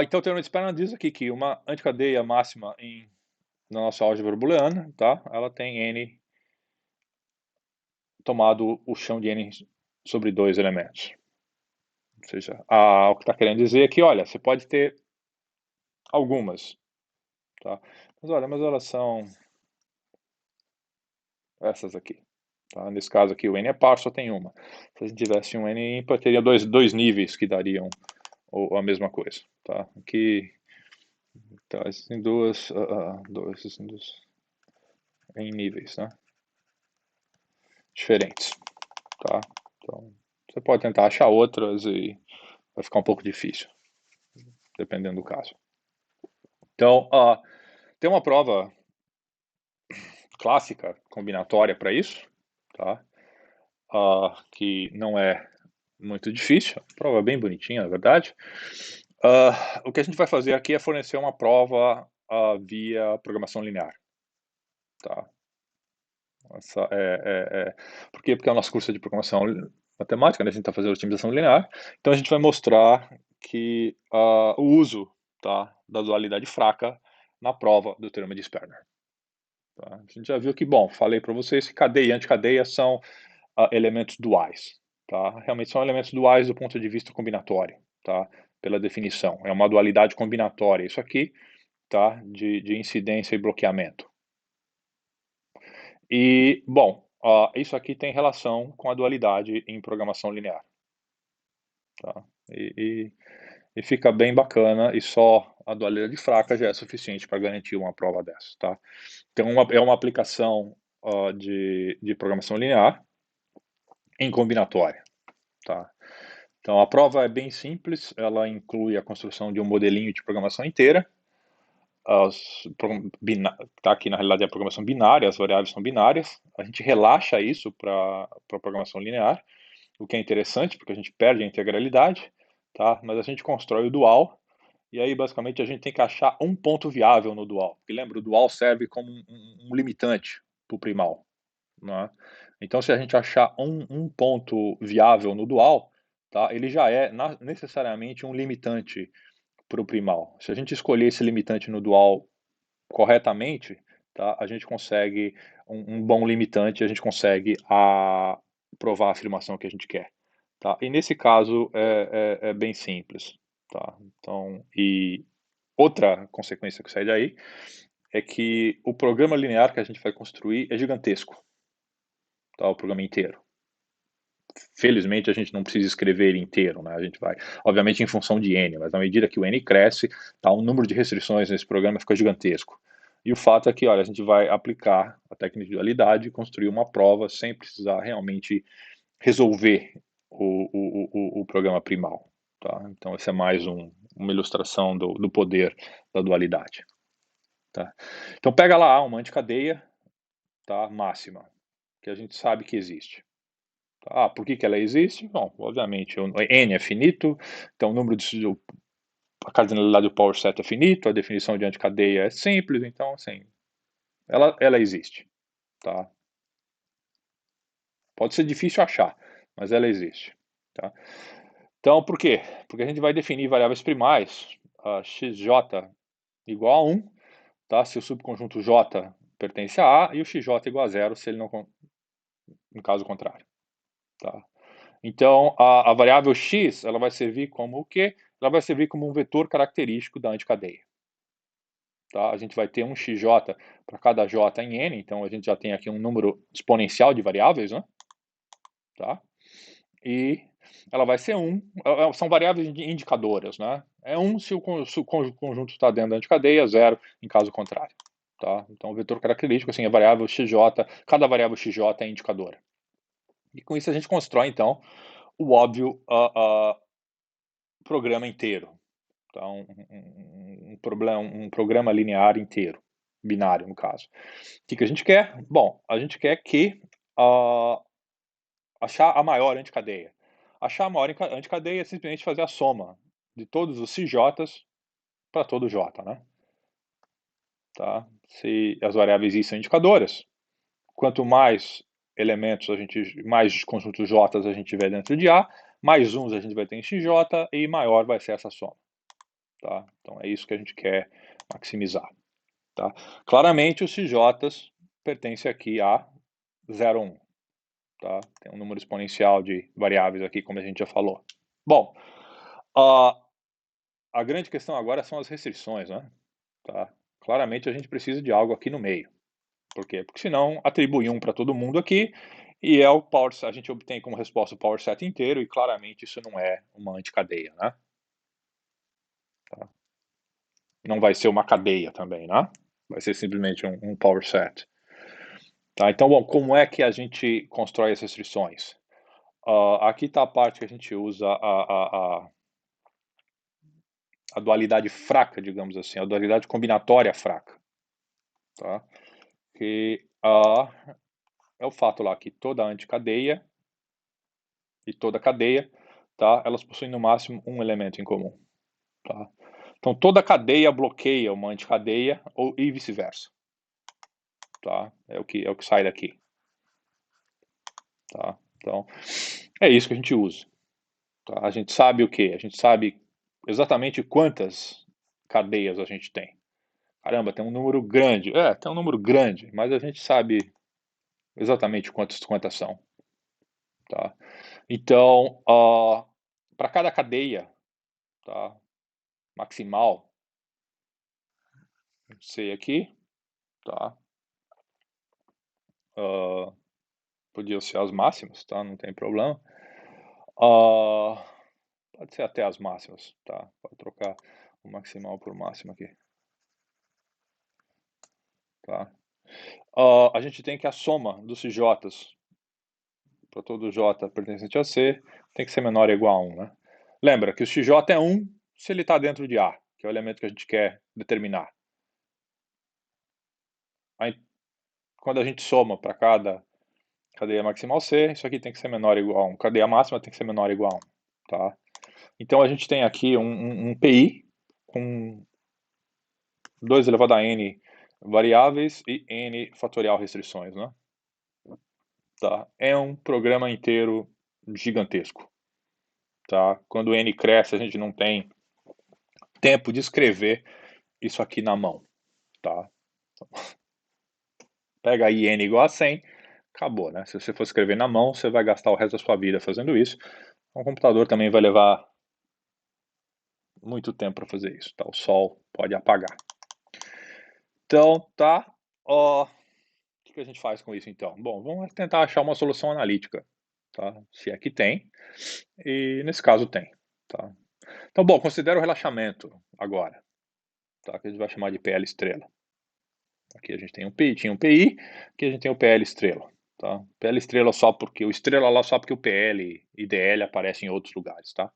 Então o teorema de Sperner diz aqui que uma anticadeia máxima na nossa álgebra booleana, tá? Ela tem n tomado o chão de n sobre 2 elementos. Ou seja, o que está querendo dizer é que, olha, você pode ter algumas, tá? Mas olha, elas são essas aqui. Tá? Nesse caso aqui o n é par, só tem uma. Se a gente tivesse um n ímpar, teria dois níveis que dariam a mesma coisa. Tá? Aqui tá, existem existem duas em níveis, né? Diferentes. Tá? Então, você pode tentar achar outras e vai ficar um pouco difícil, dependendo do caso. Então, tem uma prova clássica combinatória para isso, tá? Que não é muito difícil, prova bem bonitinha, na verdade. O que a gente vai fazer aqui é fornecer uma prova via programação linear. Tá? Por quê? Porque é o nosso curso de programação matemática, né? A gente está fazendo otimização linear, então a gente vai mostrar que o uso, tá, da dualidade fraca na prova do teorema de Sperner. Tá? A gente já viu que, bom, falei para vocês que cadeia e anticadeia são elementos duais. Tá? Realmente são elementos duais do ponto de vista combinatório, tá? Pela definição. É uma dualidade combinatória, isso aqui, tá? De incidência e bloqueamento. E, bom, isso aqui tem relação com a dualidade em programação linear. Tá? E fica bem bacana, e só a dualidade fraca já é suficiente para garantir uma prova dessa. Tá? Então, é uma aplicação de programação linear em combinatória. Tá? Então, a prova é bem simples, ela inclui a construção de um modelinho de programação inteira. Tá aqui na realidade é a programação binária, as variáveis são binárias. A gente relaxa isso para a programação linear, o que é interessante, porque a gente perde a integralidade, tá? Mas a gente constrói o dual, e aí basicamente a gente tem que achar um ponto viável no dual. Porque lembra, o dual serve como um limitante para o primal. Né? Então, se a gente achar um ponto viável no dual, tá? Ele já é necessariamente um limitante para o primal. Se a gente escolher esse limitante no dual corretamente, tá? A gente consegue um bom limitante, a gente consegue provar a afirmação que a gente quer. Tá? E nesse caso é bem simples. Tá? Então, e outra consequência que sai daí é que o programa linear que a gente vai construir é gigantesco. Tá? O programa inteiro. Felizmente a gente não precisa escrever ele inteiro, né? A gente vai, obviamente, em função de n, mas à medida que o n cresce, tá, o número de restrições nesse programa fica gigantesco. E o fato é que, olha, a gente vai aplicar a técnica de dualidade e construir uma prova sem precisar realmente resolver o programa primal. Tá? Então, essa é mais uma ilustração do poder da dualidade. Tá? Então, pega lá uma anticadeia, tá, máxima, que a gente sabe que existe. Por que ela existe? Bom, obviamente, o n é finito, então o número a cardinalidade do power set é finito, a definição de anticadeia é simples, então, assim, ela existe. Tá? Pode ser difícil achar, mas ela existe. Tá? Então, por quê? Porque a gente vai definir variáveis primais, xj igual a 1, tá? Se o subconjunto J pertence a A, e o xj igual a 0 se ele não, no caso contrário. Tá? Então, a variável x, ela vai servir como o quê? Ela vai servir como um vetor característico da anticadeia. Tá? A gente vai ter um xj para cada j em n, então a gente já tem aqui um número exponencial de variáveis, né? Tá? E ela vai ser 1, são variáveis indicadoras, né? É 1 se o conjunto está dentro da anticadeia, 0 em caso contrário. Tá? Então, o vetor característico, assim, a variável xj, cada variável xj é indicadora. E com isso a gente constrói, então, o óbvio programa inteiro. Tá? Um programa linear inteiro, binário no caso. O que a gente quer? Bom, a gente quer que achar a maior anticadeia. Achar a maior anticadeia é simplesmente fazer a soma de todos os CJs para todo J, né? Tá? Se as variáveis I são indicadoras, quanto mais elementos mais conjuntos J a gente tiver dentro de A, mais uns a gente vai ter em XJ e maior vai ser essa soma. Tá? Então é isso que a gente quer maximizar. Tá? Claramente os CJs pertencem aqui a 0, 1. Tá? Tem um número exponencial de variáveis aqui, como a gente já falou. Bom, a grande questão agora são as restrições, né? Tá? Claramente a gente precisa de algo aqui no meio. Por quê? Porque senão atribui 1 para todo mundo aqui e a gente obtém como resposta o power set inteiro e claramente isso não é uma anticadeia, né? Tá? Não vai ser uma cadeia também, né? Vai ser simplesmente um power set. Tá? Então, bom, como é que a gente constrói as restrições? Aqui está a parte que a gente usa a dualidade fraca, digamos assim, a dualidade combinatória fraca. Tá? Que é o fato lá que toda anticadeia e toda cadeia, tá? Elas possuem no máximo um elemento em comum. Tá? Então, toda cadeia bloqueia uma anticadeia e vice-versa. Tá? É o que sai daqui. Tá? Então, é isso que a gente usa. Tá? A gente sabe o quê? A gente sabe exatamente quantas cadeias a gente tem. Caramba, tem um número grande. Tem um número grande, mas a gente sabe exatamente quantas são, tá? Então, para cada cadeia, tá, maximal, sei aqui, tá? Hã, Podia ser as máximas, tá, não tem problema. Ah, Pode ser até as máximas, tá? Pode trocar o maximal por máximo aqui, tá? A gente tem que a soma dos CJs para todo J pertencente a C tem que ser menor ou igual a 1, né? Lembra que o XJ é 1 se ele está dentro de A, que é o elemento que a gente quer determinar. Aí, quando a gente soma para cada cadeia maximal C, isso aqui tem que ser menor ou igual a 1. Cadeia máxima tem que ser menor ou igual a 1, tá? Então a gente tem aqui um PI com 2 elevado a n variáveis e n fatorial restrições, né? Tá? É um programa inteiro gigantesco, tá? Quando n cresce, a gente não tem tempo de escrever isso aqui na mão, tá? Pega aí n igual a 100, acabou, né? Se você for escrever na mão, você vai gastar o resto da sua vida fazendo isso. Um computador também vai levar muito tempo para fazer isso, tá? O sol pode apagar. Então, tá. O que a gente faz com isso, então? Bom, vamos tentar achar uma solução analítica, tá? Se é que tem, e nesse caso tem, tá? Então, bom, considera o relaxamento agora, tá? Que a gente vai chamar de PL estrela. Aqui a gente tem um PI, tinha um PI, aqui a gente tem o PL estrela, tá? PL estrela só porque o estrela lá só porque o PL e DL aparecem em outros lugares, tá? O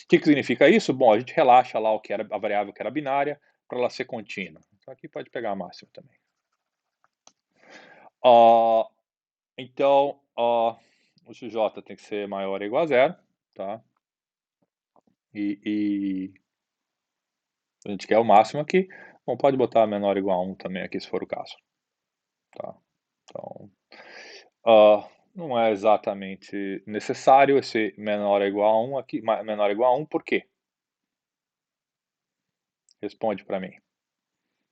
que significa isso? Bom, a gente relaxa lá o que era a variável que era binária para ela ser contínua. Então aqui pode pegar a máxima também. Então, o XJ tem que ser maior ou igual a zero, tá? E a gente quer o máximo aqui. Bom, pode botar menor ou igual a 1 também aqui, se for o caso, tá? Então, não é exatamente necessário esse menor ou igual a 1 aqui, menor ou igual a 1, por quê? Responde para mim.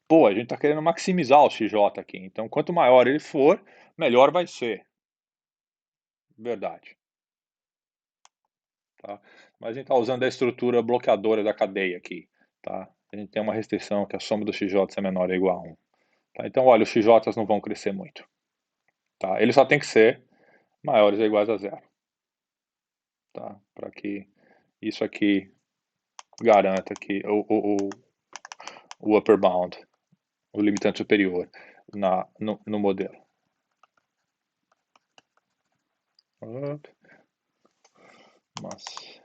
Pô, a gente está querendo maximizar o XJ aqui, então quanto maior ele for, melhor vai ser. Verdade, tá? Mas a gente está usando a estrutura bloqueadora da cadeia aqui, tá? A gente tem uma restrição que a soma dos XJ é menor ou igual a 1. Tá? Então, olha, os XJs não vão crescer muito, tá? Eles só tem que ser maiores ou iguais a zero, tá? Para que isso aqui garanta que o upper bound, o limitante superior no modelo. Mas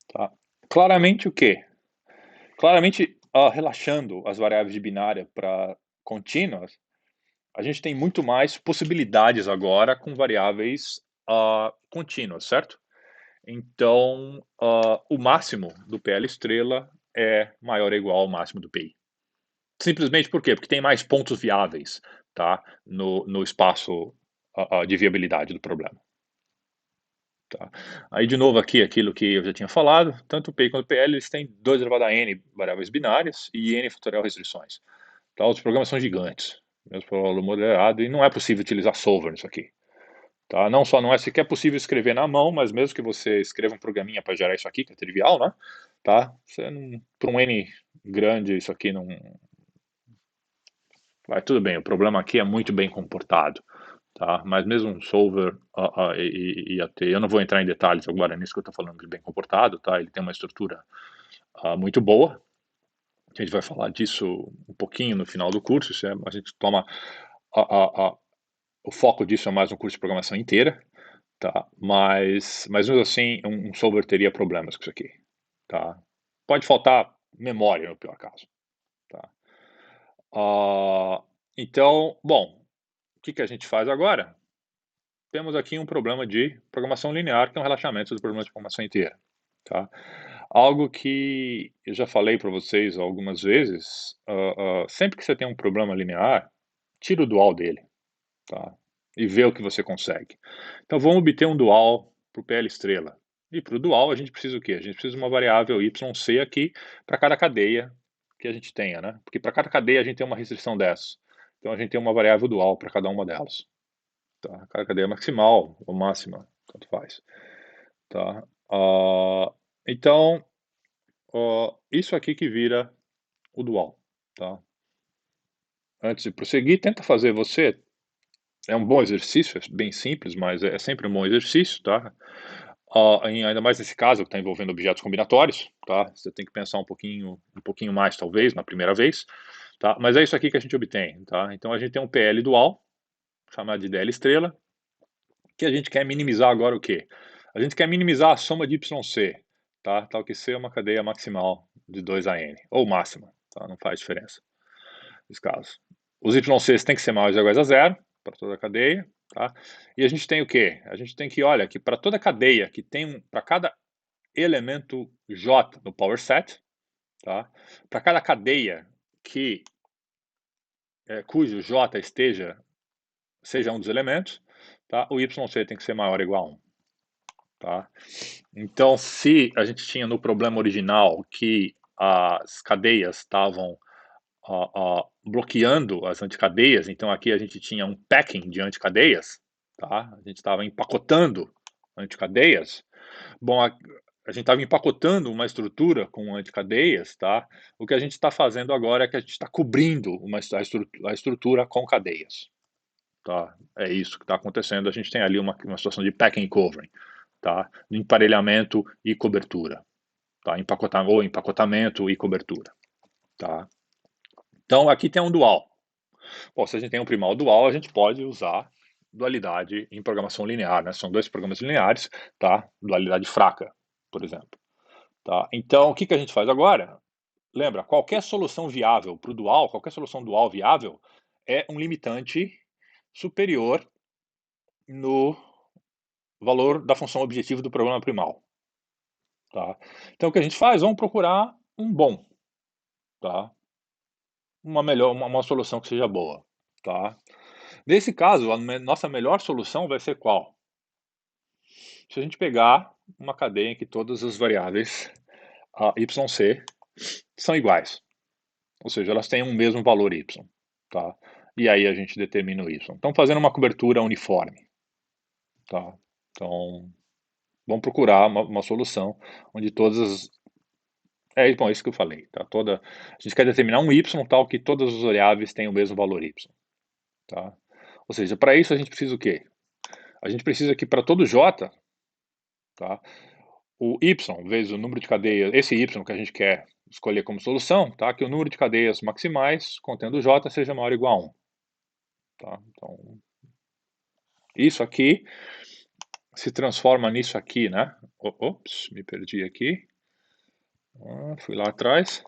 tá. Claramente o quê? Claramente, relaxando as variáveis de binária para contínuas, a gente tem muito mais possibilidades agora com variáveis contínuas, certo? Então, o máximo do PL estrela é maior ou igual ao máximo do PI. Simplesmente por quê? Porque tem mais pontos viáveis, tá? No espaço de viabilidade do problema. Tá? Aí, de novo, aqui, aquilo que eu já tinha falado, tanto o PI quanto o PL, eles têm 2 elevado a n variáveis binárias e n fatorial restrições. Tá? Os programas são gigantes, mesmo para o aluno moderado, e não é possível utilizar solver nisso aqui. Tá? Não só não é sequer possível escrever na mão, mas mesmo que você escreva um programinha para gerar isso aqui, que é trivial, né? Tá? Para um n grande, isso aqui não... Vai, tudo bem, o problema aqui é muito bem comportado. Tá? Mas mesmo um solver ia ter, eu não vou entrar em detalhes agora nisso que eu estou falando de bem comportado, tá? Ele tem uma estrutura muito boa, a gente vai falar disso um pouquinho no final do curso, a gente toma, o foco disso é mais no curso de programação inteira, tá? Mas mesmo assim, um solver teria problemas com isso aqui, tá? Pode faltar memória no pior caso, tá? Então, bom, o que a gente faz agora? Temos aqui um problema de programação linear, que é um relaxamento do problema de programação inteira, tá? Algo que eu já falei para vocês algumas vezes, sempre que você tem um problema linear, tira o dual dele, tá? e ver o que você consegue. Então vamos obter um dual para o PL estrela. E para o dual a gente precisa o quê? A gente precisa de uma variável YC aqui para cada cadeia que a gente tenha, né? Porque para cada cadeia a gente tem uma restrição dessa. Então a gente tem uma variável dual para cada uma delas. Tá? Cada cadeia maximal ou máxima, tanto faz. Tá? Então, isso aqui que vira o dual. Tá? Antes de prosseguir, tenta fazer você. É um bom exercício, é bem simples, mas é sempre um bom exercício, tá? Ainda mais nesse caso que está envolvendo objetos combinatórios, tá? Você tem que pensar um pouquinho mais, talvez, na primeira vez, tá? Mas é isso aqui que a gente obtém, tá? Então a gente tem um PL dual, chamado de DL estrela, que a gente quer minimizar agora o quê? A gente quer minimizar a soma de YC, tá? Tal que C é uma cadeia maximal de 2 a N, ou máxima, tá? Não faz diferença nesse caso. Os YCs têm que ser maiores ou iguais a zero, para toda a cadeia, tá? E a gente tem o quê? A gente tem que, olha, que para toda cadeia que tem, para cada elemento J no power set, tá? Para cada cadeia que cujo J seja um dos elementos, tá? O YC tem que ser maior ou igual a 1. Tá? Então, se a gente tinha no problema original que as cadeias estavam bloqueando as anticadeias, então aqui a gente tinha um packing de anticadeias, tá? A gente estava empacotando anticadeias. Bom, a gente estava empacotando uma estrutura com anticadeias, tá? O que a gente está fazendo agora é que a gente está cobrindo a estrutura com cadeias, tá? É isso que está acontecendo. A gente tem ali uma situação de packing e covering, tá? Emparelhamento e cobertura, tá? Empacotamento e cobertura, tá? Então aqui tem um dual. Bom, se a gente tem um primal dual, a gente pode usar dualidade em programação linear, né? São dois programas lineares, tá? Dualidade fraca, por exemplo. Tá? Então, o que a gente faz agora? Lembra, qualquer solução viável para o dual, qualquer solução dual viável, é um limitante superior no valor da função objetivo do programa primal. Tá? Então, o que a gente faz? Vamos procurar um bom. Tá? Uma solução que seja boa. Tá? Nesse caso, a nossa melhor solução vai ser qual? Se a gente pegar uma cadeia em que todas as variáveis YC são iguais, ou seja, elas têm um mesmo valor Y, tá? E aí a gente determina o Y. Então, fazendo uma cobertura uniforme, tá? Então, vamos procurar uma solução onde todas as... bom, isso que eu falei, tá? A gente quer determinar um Y tal que todas as variáveis tenham o mesmo valor Y, tá? Ou seja, para isso a gente precisa o quê? A gente precisa que para todo J, tá? O Y vezes o número de cadeias, esse Y que a gente quer escolher como solução, tá? Que o número de cadeias maximais contendo J seja maior ou igual a 1. Tá? Então, isso aqui se transforma nisso aqui, né? Ops, me perdi aqui. Fui lá atrás.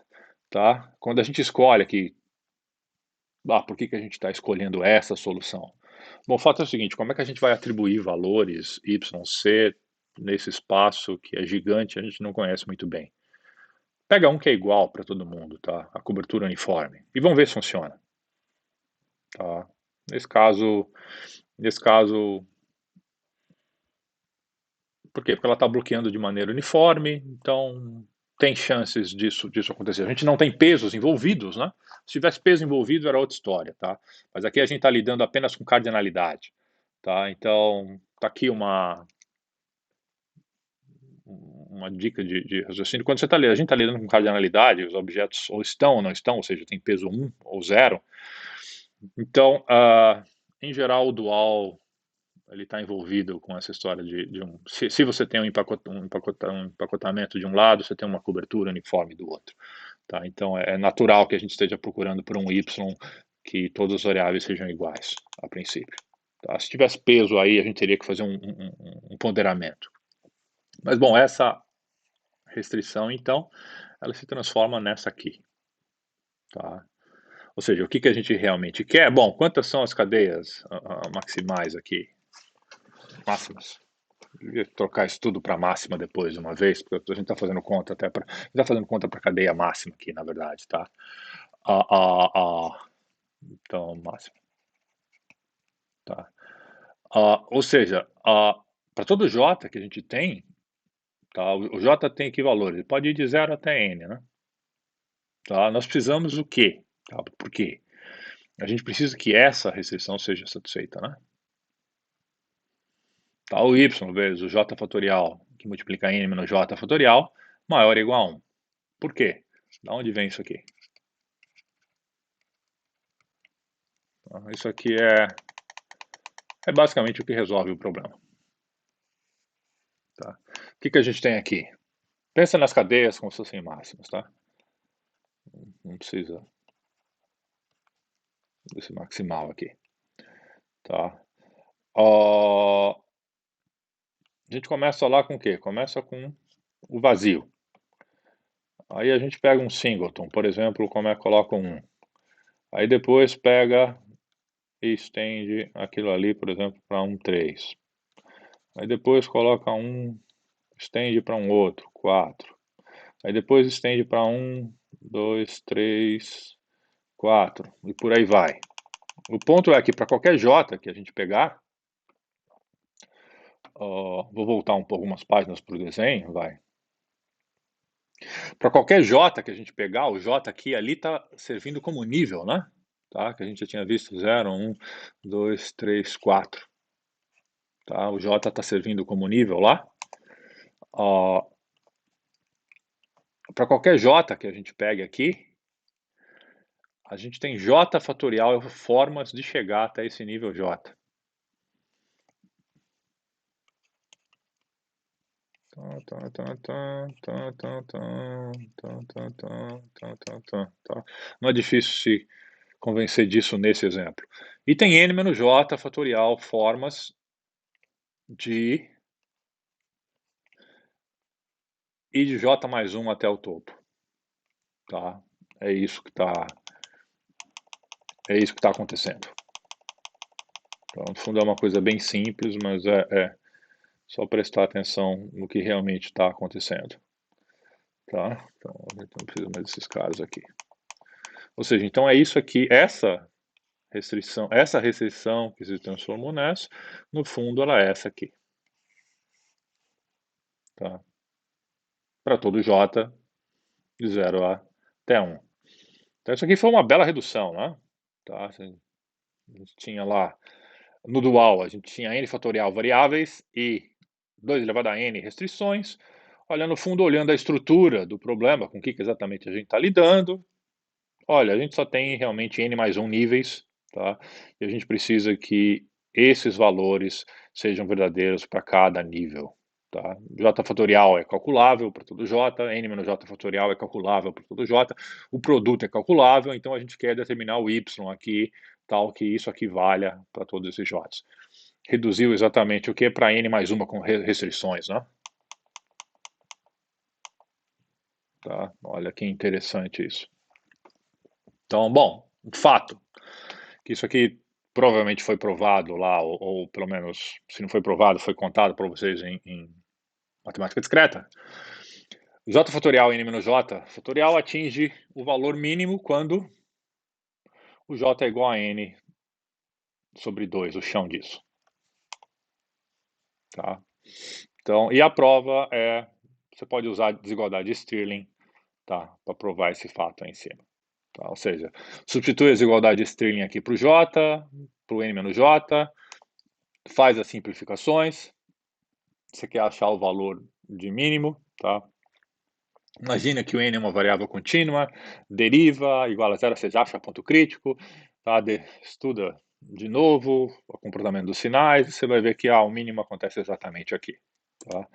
Tá? Quando a gente escolhe aqui, por que a gente está escolhendo essa solução? Bom, o fato é o seguinte, como é que a gente vai atribuir valores YC nesse espaço que é gigante, a gente não conhece muito bem. Pega um que é igual para todo mundo, tá? A cobertura uniforme. E vamos ver se funciona. Tá? Nesse caso, por quê? Porque ela está bloqueando de maneira uniforme, então tem chances disso acontecer. A gente não tem pesos envolvidos, né? Se tivesse peso envolvido era outra história, tá? Mas aqui a gente está lidando apenas com cardinalidade, tá? Então, tá aqui uma dica de raciocínio. Quando a gente está lidando com cardinalidade, os objetos ou estão ou não estão, ou seja, tem peso 1 ou 0. Então, em geral, o dual ele está envolvido com essa história de um... Se você tem um empacotamento de um lado, você tem uma cobertura uniforme do outro. Tá? Então, é natural que a gente esteja procurando por um Y que todas as variáveis sejam iguais, a princípio. Tá? Se tivesse peso aí, a gente teria que fazer um ponderamento. Mas, bom, essa restrição, então, ela se transforma nessa aqui. Tá? Ou seja, o que a gente realmente quer? Bom, quantas são as cadeias maximais aqui? Máximas. Eu devia trocar isso tudo para máxima depois de uma vez, porque a gente está fazendo conta até para... está fazendo conta para cadeia máxima aqui, na verdade, tá? Então, máximo. Tá. Ou seja, para todo J que a gente tem, tá, o J tem que valor? Ele pode ir de 0 até N, né, tá. Nós precisamos o quê? Tá, por quê? A gente precisa que essa restrição seja satisfeita, né. Tá, o y vezes o j fatorial, que multiplica n menos j fatorial, maior ou igual a 1. Por quê? Da onde vem isso aqui? Isso aqui é basicamente o que resolve o problema. Tá? O que a gente tem aqui? Pensa nas cadeias como se fossem máximas, tá? Não precisa desse maximal aqui, tá? Ó, a gente começa lá com o quê? Começa com o vazio. Aí a gente pega um singleton, por exemplo, como é que coloca um. Aí depois pega e estende aquilo ali, por exemplo, para um 3. Aí depois coloca um, estende para um outro, 4. Aí depois estende para um, 2, 3, 4 e por aí vai. O ponto é que para qualquer J que a gente pegar, vou voltar algumas páginas para o desenho, vai. Para qualquer J que a gente pegar, o J aqui ali está servindo como nível, né? Tá? Que a gente já tinha visto 0, 1, 2, 3, 4. Tá? O J está servindo como nível lá. Para qualquer J que a gente pegue aqui, a gente tem J fatorial formas de chegar até esse nível J. Tá? Não é difícil se convencer disso nesse exemplo. E tem n menos j fatorial formas de i de j mais 1 até o topo. Tá? É isso que está acontecendo. Então, no fundo é uma coisa bem simples, mas é só prestar atenção no que realmente está acontecendo. Tá? Então, a gente não precisa mais desses caras aqui. Ou seja, então é isso aqui, essa restrição que se transformou nessa, no fundo ela é essa aqui. Tá? Para todo J, de 0 até 1. Então isso aqui foi uma bela redução, né? Tá? A gente tinha lá, no dual, a gente tinha n fatorial variáveis e 2 elevado a n restrições. Olha, no fundo, olhando a estrutura do problema, com o que exatamente a gente está lidando, olha, a gente só tem realmente n mais 1 níveis, tá? E a gente precisa que esses valores sejam verdadeiros para cada nível, tá? J fatorial é calculável para todo J, n menos J fatorial é calculável para todo J, o produto é calculável, então a gente quer determinar o y aqui, tal que isso aqui valha para todos esses J's. Reduziu exatamente o que para n mais uma com restrições, né? Tá? Olha que interessante isso. Então, bom, fato, que isso aqui provavelmente foi provado lá, ou pelo menos, se não foi provado, foi contado para vocês em matemática discreta. J fatorial n menos j fatorial atinge o valor mínimo quando o j é igual a n sobre 2, o chão disso. Tá? Então, e a prova você pode usar desigualdade de Stirling, tá, para provar esse fato aí em cima. Tá? Ou seja, substitui a desigualdade de Stirling aqui para o j, para o n menos j, faz as simplificações, você quer achar o valor de mínimo, tá? Imagina que o n é uma variável contínua, deriva, igual a zero, você acha ponto crítico, tá? Estuda de novo o comportamento dos sinais, você vai ver que o mínimo acontece exatamente aqui. Tá?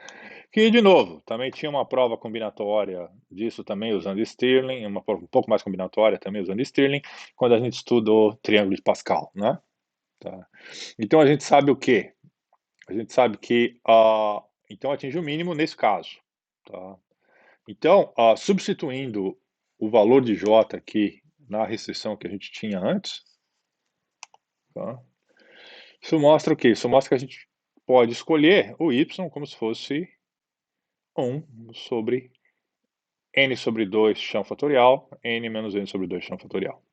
Que, de novo, também tinha uma prova combinatória disso também usando Stirling, uma prova um pouco mais combinatória também usando Stirling, quando a gente estudou triângulo de Pascal, né? Tá? Então a gente sabe o quê? A gente sabe que então atinge o mínimo nesse caso. Tá? Então, substituindo o valor de J aqui na restrição que a gente tinha antes, tá? Isso mostra o quê? Isso mostra que a gente pode escolher o y como se fosse 1 sobre n sobre 2 chão fatorial, n menos n sobre 2 chão fatorial.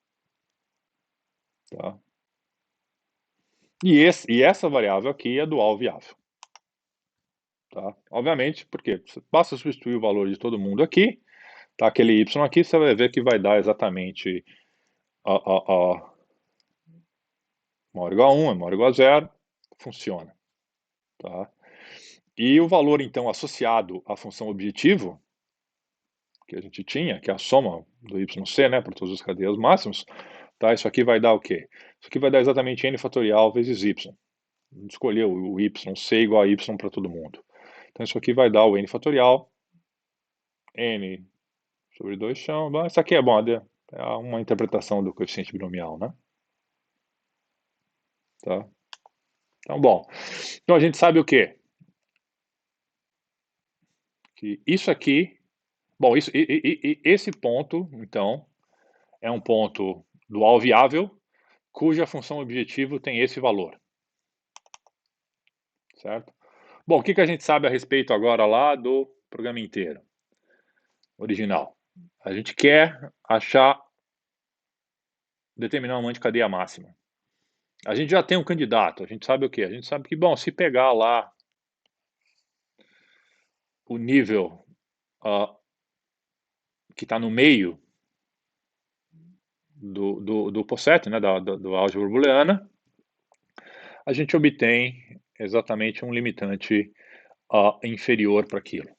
Tá? E essa variável aqui é dual viável. Tá? Obviamente, porque basta substituir o valor de todo mundo aqui, tá? Aquele y aqui, você vai ver que vai dar exatamente maior ou igual a 1, maior ou igual a 0, funciona. Tá? E o valor, então, associado à função objetivo, que a gente tinha, que é a soma do yc, né, para todas as cadeias máximas, tá? Isso aqui vai dar o quê? Isso aqui vai dar exatamente n fatorial vezes y. A gente escolheu o y c igual a y para todo mundo. Então, isso aqui vai dar o n fatorial, n sobre 2 chão. Isso aqui é bom, é uma interpretação do coeficiente binomial, né? Tá? Então, bom. Então, a gente sabe o quê? Que isso aqui... Bom, esse ponto, então, é um ponto dual viável, cuja função objetivo tem esse valor. Certo? Bom, o que a gente sabe a respeito agora lá do programa inteiro? Original. A gente quer determinar uma cadeia máxima. A gente já tem um candidato, a gente sabe o quê? A gente sabe que, bom, se pegar lá o nível que está no meio do POSET, né, do álgebra booleana, a gente obtém exatamente um limitante inferior para aquilo,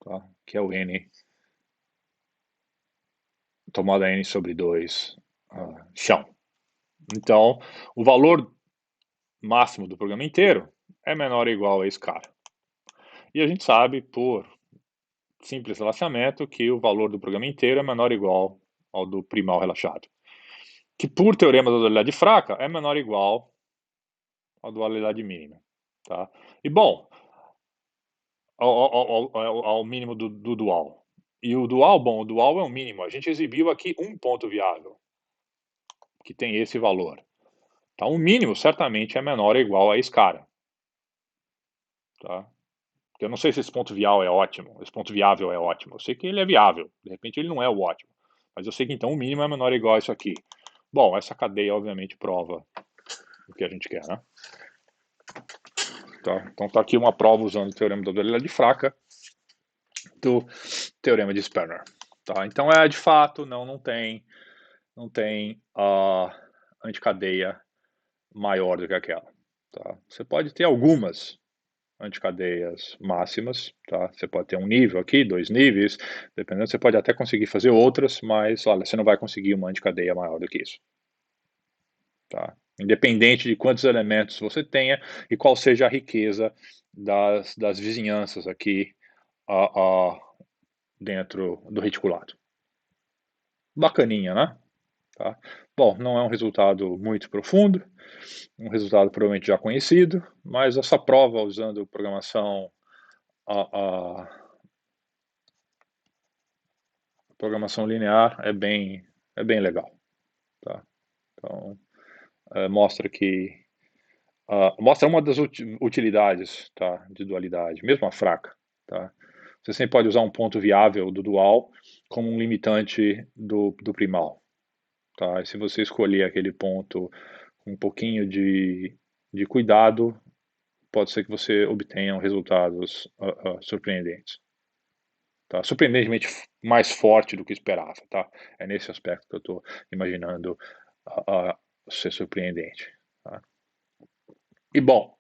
tá? Que é o n tomada n sobre 2 chão. Então, o valor máximo do programa inteiro é menor ou igual a esse cara. E a gente sabe, por simples relacionamento, que o valor do programa inteiro é menor ou igual ao do primal relaxado. Que, por teorema da dualidade fraca, é menor ou igual à dualidade mínima. Tá? E, bom, ao mínimo do dual. E o dual, bom, o dual é o mínimo. A gente exibiu aqui um ponto viável, que tem esse valor. Então, o mínimo certamente é menor ou igual a esse cara. Tá? Eu não sei se esse ponto viável é ótimo. Esse ponto viável é ótimo. Eu sei que ele é viável. De repente, ele não é o ótimo. Mas eu sei que, então, o mínimo é menor ou igual a isso aqui. Bom, essa cadeia, obviamente, prova o que a gente quer, né? Tá? Então, está aqui uma prova usando o teorema da dualidade fraca do teorema de Sperner. Tá? Então, de fato, não tem anticadeia maior do que aquela. Tá? Você pode ter algumas anticadeias máximas, tá? Você pode ter um nível aqui, 2 níveis, dependendo, você pode até conseguir fazer outras, mas, olha, você não vai conseguir uma anticadeia maior do que isso. Tá? Independente de quantos elementos você tenha e qual seja a riqueza das vizinhanças aqui dentro do reticulado. Bacaninha, né? Tá? Bom, não é um resultado muito profundo, um resultado provavelmente já conhecido, mas essa prova usando programação programação linear é bem legal. Tá? Então, mostra que mostra uma das utilidades, tá, de dualidade, mesmo a fraca. Tá? Você sempre pode usar um ponto viável do dual como um limitante do primal. Tá? E se você escolher aquele ponto com um pouquinho de cuidado, pode ser que você obtenha resultados surpreendentes. Tá? Surpreendentemente mais forte do que esperava. Tá? É nesse aspecto que eu estou imaginando ser surpreendente. Tá? E, bom,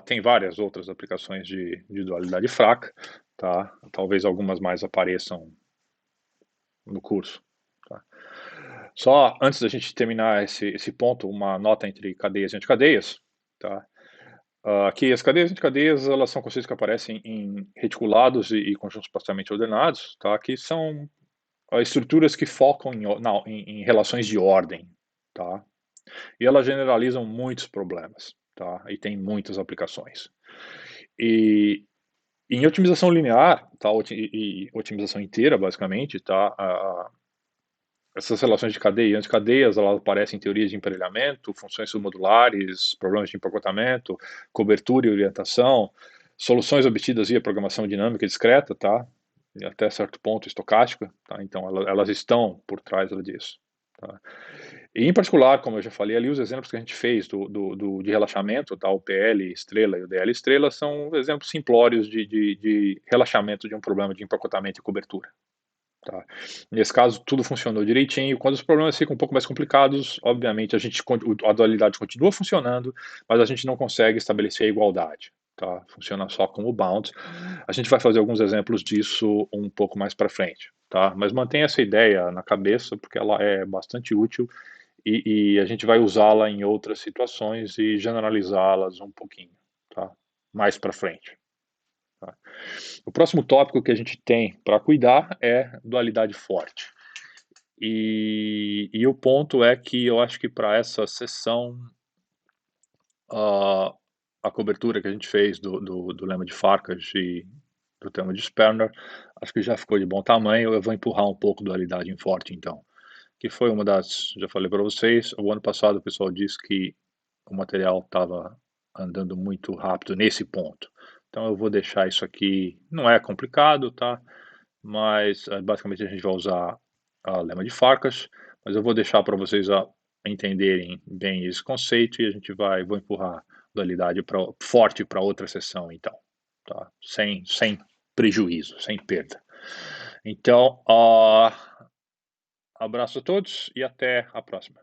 tem várias outras aplicações de dualidade fraca. Tá? Talvez algumas mais apareçam no curso. Tá? Só antes da gente terminar esse ponto, uma nota entre cadeias e anticadeias. Tá? Aqui as cadeias e anticadeias, elas são conceitos que aparecem em reticulados e conjuntos parcialmente ordenados, tá? Que são estruturas que focam em relações de ordem, tá? E elas generalizam muitos problemas, tá? E tem muitas aplicações. E em otimização linear, tá? E otimização inteira, basicamente, tá? Essas relações de cadeia e anticadeias, elas aparecem em teorias de emparelhamento, funções submodulares, problemas de empacotamento, cobertura e orientação, soluções obtidas via programação dinâmica discreta, tá? E até certo ponto estocástica, tá? Então elas estão por trás disso. tá? E em particular, como eu já falei ali, os exemplos que a gente fez de relaxamento, tá? O PL estrela e o DL estrela são exemplos simplórios de relaxamento de um problema de empacotamento e cobertura. Tá. Nesse caso, tudo funcionou direitinho. Quando os problemas ficam um pouco mais complicados, obviamente a dualidade continua funcionando, mas a gente não consegue estabelecer a igualdade, tá? Funciona só como bound. A gente vai fazer alguns exemplos disso um pouco mais para frente, tá? Mas mantenha essa ideia na cabeça, porque ela é bastante útil e a gente vai usá-la em outras situações e generalizá-las um pouquinho, tá? Mais para frente. Tá? O próximo tópico que a gente tem para cuidar é dualidade forte. E o ponto é que eu acho que para essa sessão, a a cobertura que a gente fez do lema de Farkas e do tema de Sperner, acho que já ficou de bom tamanho. Eu vou empurrar um pouco dualidade em forte então, que foi uma das, já falei para vocês, o ano passado o pessoal disse que o material estava andando muito rápido nesse ponto. Então eu vou deixar isso aqui, não é complicado, tá? Mas basicamente a gente vai usar a lema de Farkas, mas eu vou deixar para vocês entenderem bem esse conceito e vou empurrar dualidade forte para outra sessão então, tá? Sem prejuízo, sem perda. Então, abraço a todos e até a próxima.